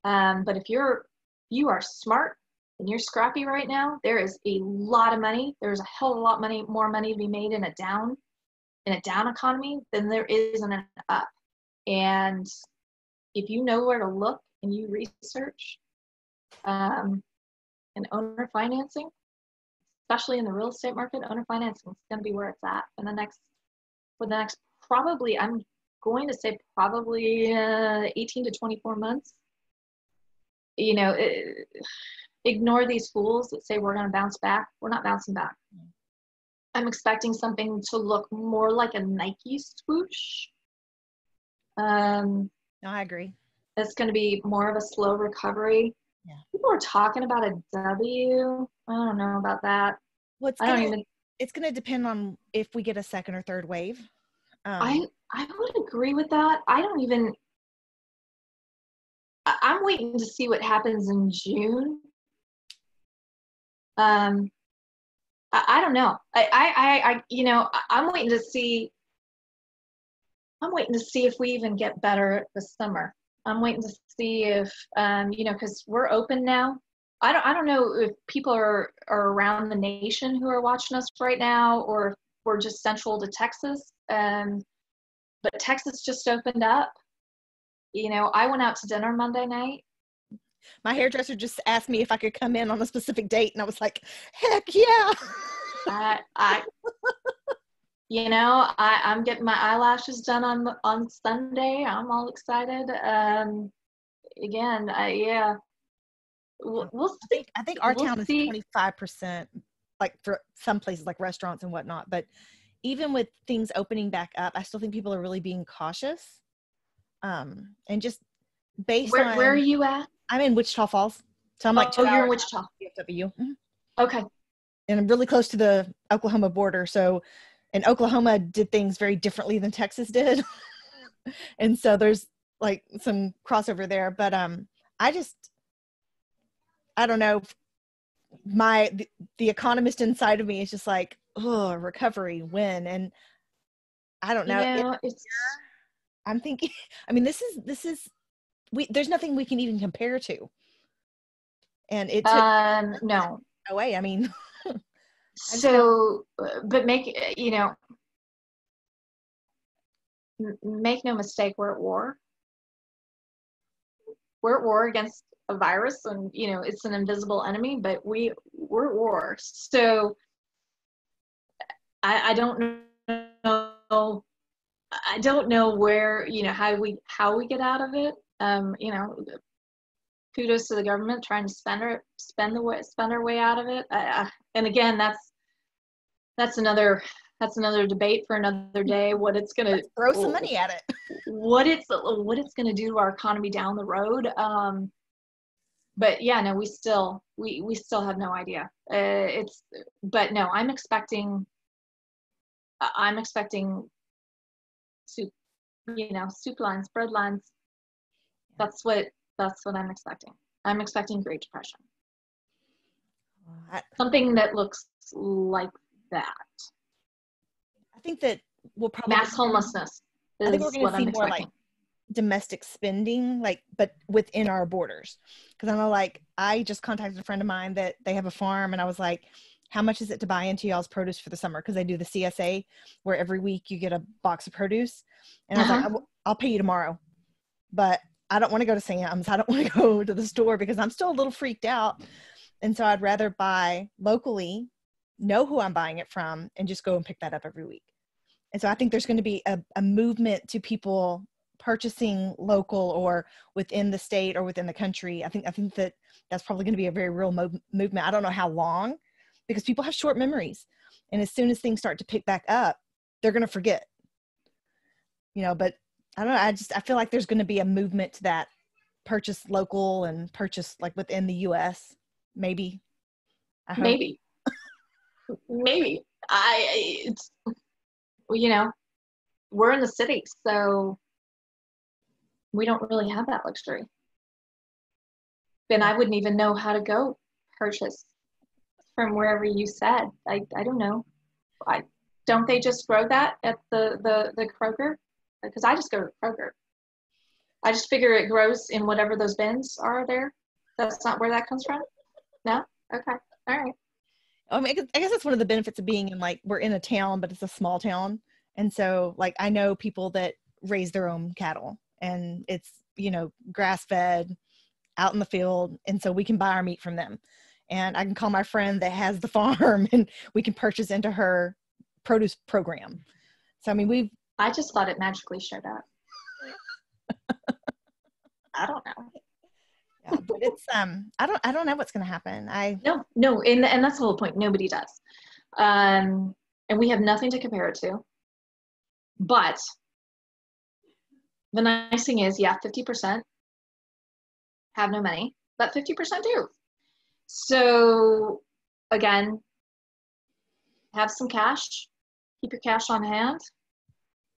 But if you are smart and you're scrappy right now, there is a lot of money. There's a hell of a lot more money to be made in a down economy than there is in an up. And if you know where to look and you research, and owner financing, especially in the real estate market, owner financing is going to be where it's at for the next probably, I'm going to say probably 18 to 24 months. Ignore these fools that say we're going to bounce back. We're not bouncing back. I'm expecting something to look more like a Nike swoosh. Um, No, I agree. it's going to be more of a slow recovery. Yeah. People are talking about a W. I don't know about that. Well, I don't even. it's gonna depend on if we get a second or third wave. I would agree with that. I don't even. I'm waiting to see what happens in June. I don't know. I'm waiting to see. I'm waiting to see if we even get better this summer. I'm waiting to see if, because we're open now. I don't know if people are around the nation who are watching us right now, or if we're just central to Texas. But Texas just opened up. I went out to dinner Monday night. My hairdresser just asked me if I could come in on a specific date, and I was like, heck yeah. I I'm getting my eyelashes done on Sunday. I'm all excited. Again, yeah, we'll see. I think our We'll town is see. 25%, like for some places like restaurants and whatnot. But even with things opening back up, I still think people are really being cautious. And just based on Where are you at? I'm in Wichita Falls, so I'm like 2 you're in hours Wichita. DFW. Okay. And I'm really close to the Oklahoma border. So, and Oklahoma did things very differently than Texas did. And so there's like some crossover there. But I don't know. The economist inside of me is just like, oh, recovery, when? And I don't know. I'm thinking, I mean, this is there's nothing we can even compare to. And it took no away. I mean, so but make no mistake, we're at war against a virus, and it's an invisible enemy, but we're at war. So I don't know. I don't know where, how we get out of it. Kudos to the government trying to spend our way out of it. And again, that's another debate for another day. What it's gonna throw some money at it. What it's gonna do to our economy down the road. But yeah, no, we still have no idea. But no, I'm expecting soup, soup lines, bread lines. That's what I'm expecting. I'm expecting Great Depression. Something that looks like that. I think that we'll probably mass homelessness. I think we're going to see more like domestic spending, like, but within our borders. Because I know, like, I just contacted a friend of mine that they have a farm, and I was like, how much is it to buy into y'all's produce for the summer? Because they do the CSA, where every week you get a box of produce. And I was like, I'll pay you tomorrow. But I don't want to go to Sam's. I don't want to go to the store because I'm still a little freaked out. And so I'd rather buy locally, know who I'm buying it from, and just go and pick that up every week. And so I think there's going to be a movement to people purchasing local or within the state or within the country. I think that that's probably going to be a very real movement. I don't know how long, because people have short memories. And as soon as things start to pick back up, they're going to forget. But I don't know. I feel like there's going to be a movement to that, purchase local and purchase like within the US. Maybe. I hope. Maybe. Maybe. We're in the city, so we don't really have that luxury. And I wouldn't even know how to go purchase from wherever you said. I don't know. Don't they just grow that at the Kroger? Because I just go to Kroger. I just figure it grows in whatever those bins are there. That's not where that comes from? No? Okay. All right. I mean, I guess that's one of the benefits of being in, like, we're in a town, but it's a small town. And so, like, I know people that raise their own cattle, and it's, grass fed out in the field. And so we can buy our meat from them. And I can call my friend that has the farm and we can purchase into her produce program. So, I mean, I just thought it magically showed up. I don't know. Yeah, but it's I don't know what's going to happen. No, and that's the whole point. Nobody does. and we have nothing to compare it to. But the nice thing is, yeah, 50% have no money, but 50% do. So again, have some cash, keep your cash on hand.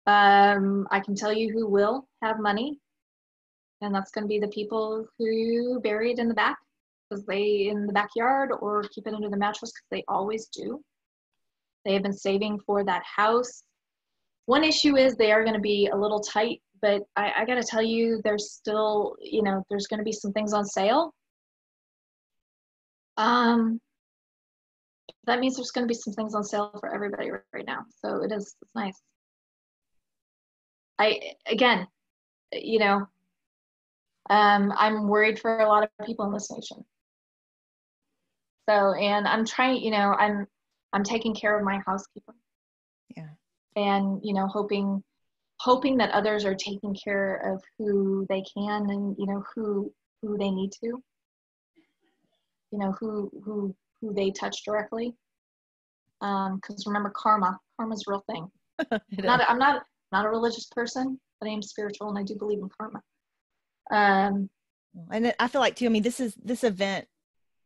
I can tell you who will have money, and that's going to be the people who bury it in the back, because they in the backyard, or keep it under the mattress, because they always do. They have been saving for that house. One issue is they are going to be a little tight, but I got to tell you, there's still, you know, there's going to be some things on sale. That means there's going to be some things on sale for everybody right now. So it's nice. Again, you know, I'm worried for a lot of people in this nation. So, and I'm trying, you know, I'm taking care of my housekeeper. Yeah. And, you know, hoping that others are taking care of who they can, and, you know, who they need to, you know, who they touch directly. Because remember, karma's a real thing. I'm not a religious person, but I am spiritual, and I do believe in karma. And I feel like too, I mean, this event,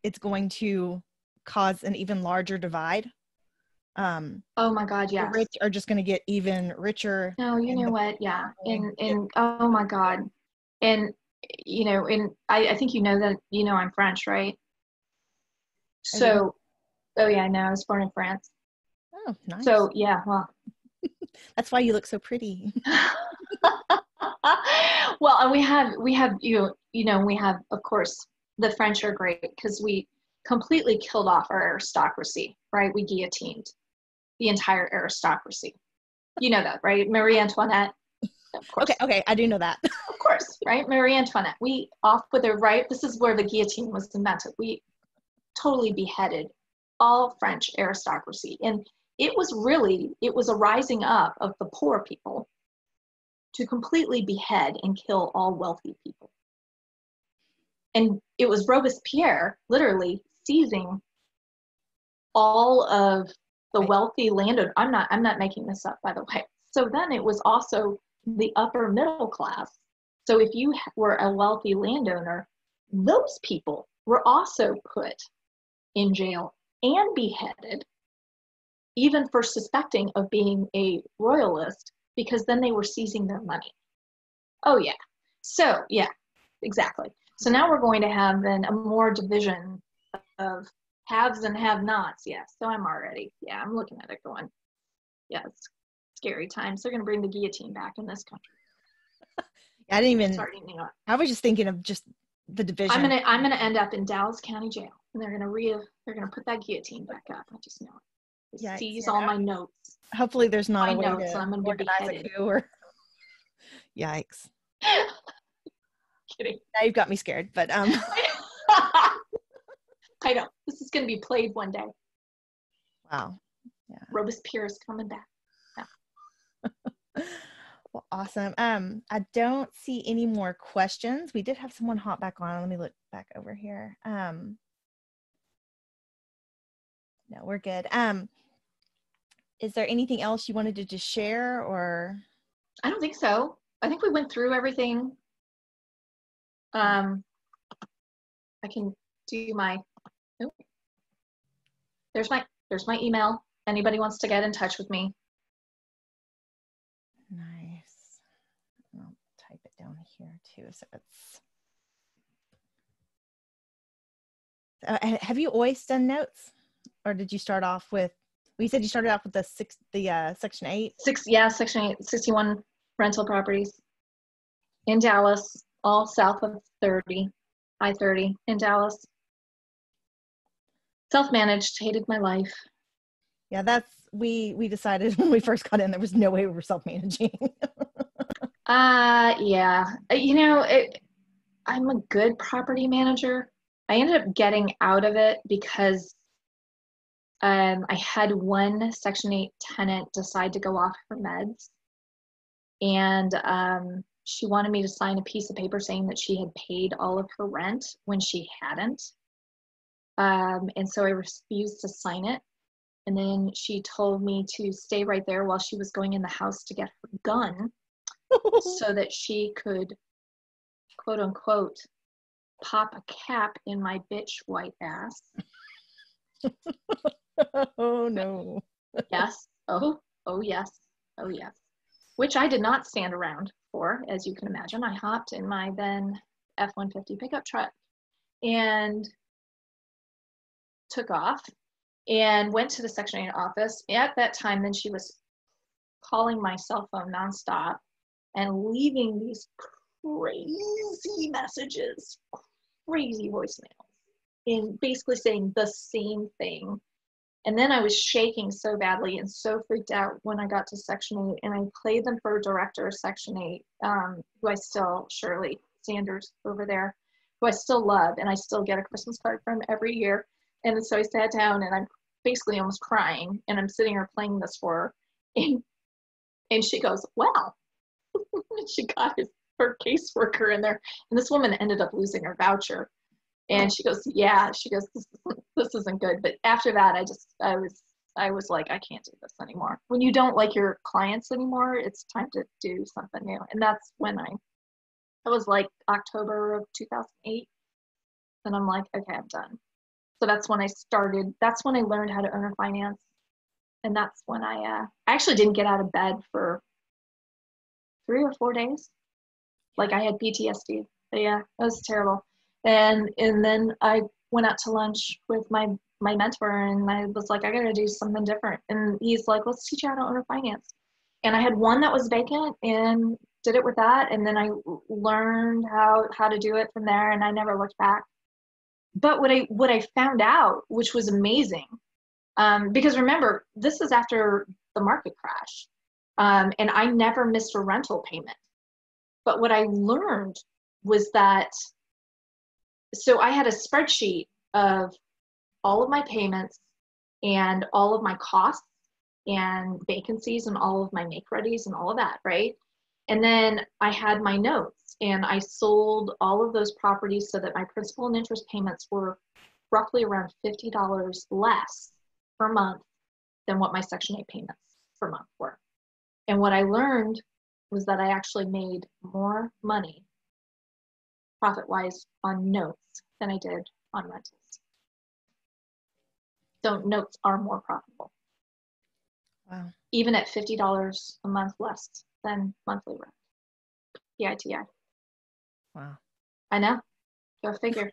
it's going to cause an even larger divide. Oh my God, yes. The rich are just going to get even richer. No, you know what? Yeah. And oh my God. And, you know, and I think you know that, you know, I'm French, right? So, oh yeah, no, I was born in France. Oh, nice. So yeah, well. That's why you look so pretty. Well, and we have, you know, we have, of course, the French are great because we completely killed off our aristocracy, right? We guillotined the entire aristocracy. You know that, right? Marie Antoinette. Of course. Okay, I do know that. Of course, right? Marie Antoinette. We off with her, right? This is where the guillotine was invented. We totally beheaded all French aristocracy. And it was a rising up of the poor people to completely behead and kill all wealthy people. And it was Robespierre literally seizing all of the wealthy landowners. I'm not making this up, by the way. So then it was also the upper middle class. So if you were a wealthy landowner, those people were also put in jail and beheaded, even for suspecting of being a royalist, because then they were seizing their money. Oh yeah. So yeah, exactly. So now we're going to have then a more division of haves and have-nots. Yes. So I'm looking at it going, yeah, it's scary times. They're going to bring the guillotine back in this country. I didn't even. I was just thinking of just the division. I'm gonna end up in Dallas County Jail, and they're gonna put that guillotine back up. I just know it. Yeah, seize all my notes. Hopefully, there's not a way notes, to I'm gonna organize a coup or. Yikes. Kidding. Now you've got me scared, but I know. This is going to be played one day. Wow. Yeah. Robespierre is coming back. Yeah. Well, awesome. I don't see any more questions. We did have someone hop back on. Let me look back over here. No, we're good. Is there anything else you wanted to just share, or? I don't think so. I think we went through everything. I can do my, there's my email. Anybody wants to get in touch with me. Nice. I'll type it down here too. So it's, have you always done notes, or did you start off with, well, you said you started off with the Section 8? Section 8, 61 rental properties in Dallas, all south of I-30 in Dallas. Self-managed, hated my life. Yeah, that's, we decided when we first got in, there was no way we were self-managing. Yeah. You know, I'm a good property manager. I ended up getting out of it because I had one Section 8 tenant decide to go off her meds. And she wanted me to sign a piece of paper saying that she had paid all of her rent when she hadn't. And so I refused to sign it. And then she told me to stay right there while she was going in the house to get her gun so that she could, quote unquote, pop a cap in my bitch white ass. Oh no. Yes. Oh yes. Oh yes. Which I did not stand around for, as you can imagine. I hopped in my then F-150 pickup truck and took off and went to the Section 8 office. At that time, then she was calling my cell phone nonstop and leaving these crazy messages, crazy voicemails, and basically saying the same thing. And then I was shaking so badly and so freaked out when I got to Section 8, and I played them for director of Section 8, who I still, Shirley Sanders over there, who I still love, and I still get a Christmas card from every year. And so I sat down, and I'm basically almost crying, and I'm sitting here playing this for her, and she goes, well, she got her caseworker in there, and this woman ended up losing her voucher. And she goes, yeah, she goes, this isn't good. But after that, I was like, I can't do this anymore. When you don't like your clients anymore, it's time to do something new. And that's when it was like October of 2008. And I'm like, okay, I'm done. So that's when I learned how to owner finance. And that's when I actually didn't get out of bed for 3 or 4 days. Like I had PTSD. But yeah, it was terrible. And then I went out to lunch with my mentor, and I was like, I got to do something different. And he's like, let's teach you how to owner finance. And I had one that was vacant and did it with that. And then I learned how to do it from there, and I never looked back. But what I found out, which was amazing, because remember, this is after the market crash, and I never missed a rental payment. But what I learned was that, so I had a spreadsheet of all of my payments and all of my costs and vacancies and all of my make readies and all of that, right? And then I had my notes, and I sold all of those properties so that my principal and interest payments were roughly around $50 less per month than what my Section 8 payments per month were. And what I learned was that I actually made more money profit-wise on notes than I did on rentals. So notes are more profitable. Wow. Even at $50 a month less than monthly rent. PITI. Wow. I know. Go figure.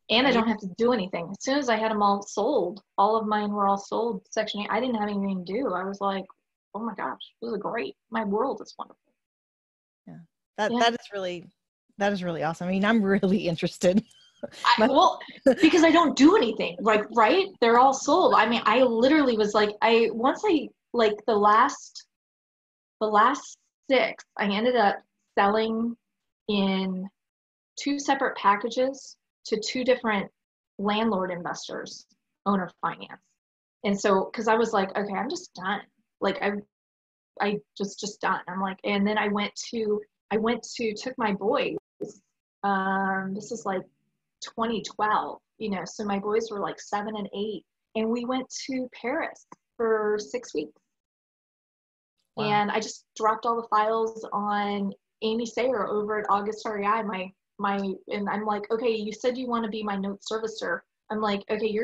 And I don't have to do anything. As soon as I had them all sold, all of mine were all sold, Section 8, I didn't have anything to do. I was like, oh my gosh, this is great. My world is wonderful. Yeah. That is really awesome. I mean, I'm really interested. Well, because I don't do anything, like, right? They're all sold. I mean, I literally was like, the last 6, I ended up selling in 2 separate packages to 2 different landlord investors, owner finance. And so, cause I was like, okay, I'm just done. Like I just done. I'm like, and then I took my boys, this is like 2012, so my boys were like 7 and 8, and we went to Paris for 6 weeks. Wow. And I just dropped all the files on Amy Sayer over at August REI, and I'm like, okay, you said you want to be my note servicer. I'm like, okay,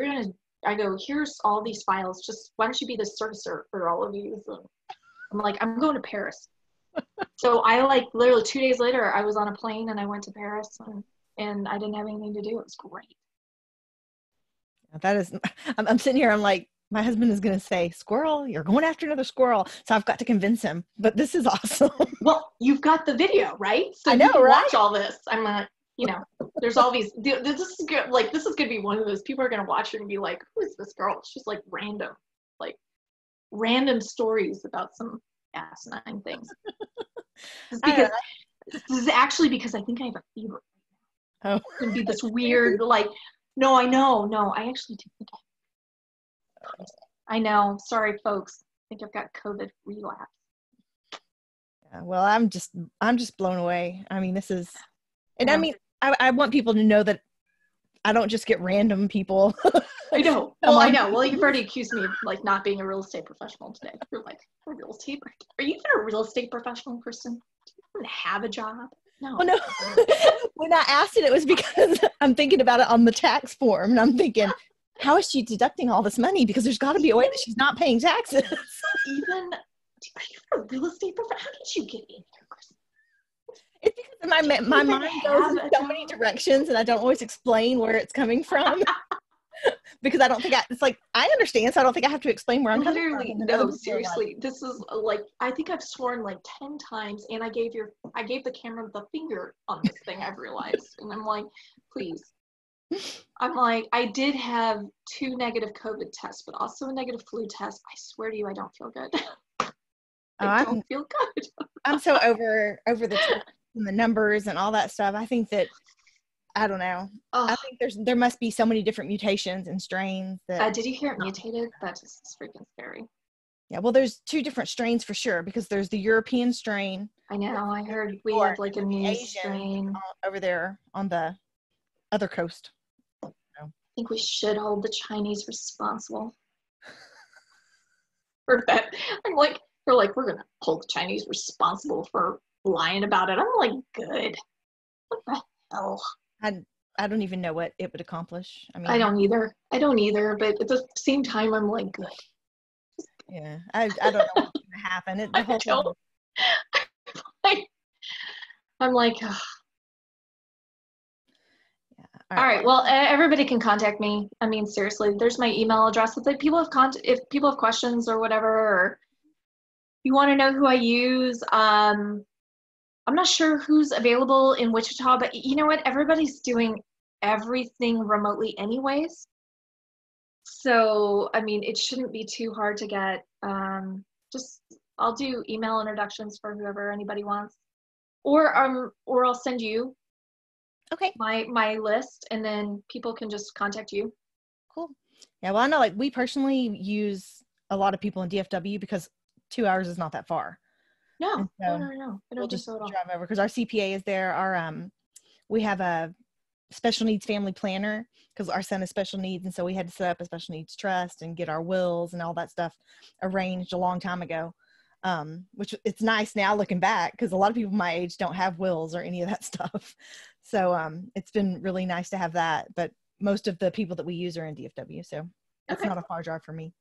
I go, here's all these files, just why don't you be the servicer for all of these? And I'm like, I'm going to Paris. So I literally 2 days later, I was on a plane and I went to Paris, and I didn't have anything to do. It was great. That is, I'm sitting here, I'm like, my husband is going to say, squirrel, you're going after another squirrel. So I've got to convince him, but this is awesome. Well, you've got the video, right? So I know, you can right? watch all this. I'm not, there's all these, this is good. Like, this is going to be one of those, people are going to watch it and be like, who is this girl? She's like random stories about some asinine things. This is actually because I think I have a fever. Oh. It's going to be this weird, no, I know. No, I actually do think I know. Sorry, folks. I think I've got COVID relapse. Yeah, well, I'm just blown away. I mean, this is, and I mean, I want people to know that I don't just get random people. I know. Well, I know. Well, you've already accused me of like not being a real estate professional today. You're like, a real estate? Are you even a real estate professional, Kristin? Do you even have a job? No. Well, no. When I asked it was because I'm thinking about it on the tax form, and I'm thinking, how is she deducting all this money? Because there's got to be a way that she's not paying taxes. Even, are you a real estate professional? How did you get in here, Kristin? It's because my mind goes in so many directions, and I don't always explain where it's coming from. Because I don't think it's like, I understand, so I don't think I have to explain where I'm coming from. No, seriously, like, this is like, I think I've sworn like 10 times, and I gave the camera the finger on this thing, I've realized. And I'm like, please. I'm like, I did have 2 negative COVID tests, but also a negative flu test. I swear to you, I don't feel good. I don't feel good. I'm so over the tests and the numbers and all that stuff. I think that, I don't know. I think there must be so many different mutations and strains that. Did you hear it mutated? That just is freaking scary. Yeah, well, there's 2 different strains for sure, because there's the European strain. I know. I heard we have like a new strain over there on the other coast. I think we should hold the Chinese responsible. Heard that? I'm like, they're like, we're gonna hold the Chinese responsible for lying about it. I'm like, good. What the hell? I don't even know what it would accomplish. I mean, I don't either, but at the same time, I'm like, good. Yeah, I don't know what's going to happen. I'm like, ugh. Yeah. All right. Well, everybody can contact me. I mean, seriously, there's my email address. If people have questions or whatever, or you want to know who I use, I'm not sure who's available in Wichita, but you know what? Everybody's doing everything remotely anyways. So, I mean, it shouldn't be too hard to get. I'll do email introductions for whoever anybody wants, or I'll send you my list, and then people can just contact you. Cool. Yeah. Well, I know, like, we personally use a lot of people in DFW because 2 hours is not that far. No. I don't just think so at all. drive over because our CPA is there. We have a special needs family planner because our son is special needs, and so we had to set up a special needs trust and get our wills and all that stuff arranged a long time ago. Which it's nice now looking back, because a lot of people my age don't have wills or any of that stuff. So it's been really nice to have that. But most of the people that we use are in DFW, so it's not a far drive for me.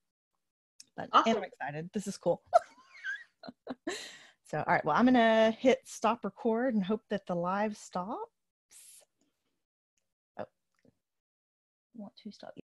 But awesome. And I'm excited. This is cool. So, all right. Well, I'm gonna hit stop record and hope that the live stops. Oh, I want to stop.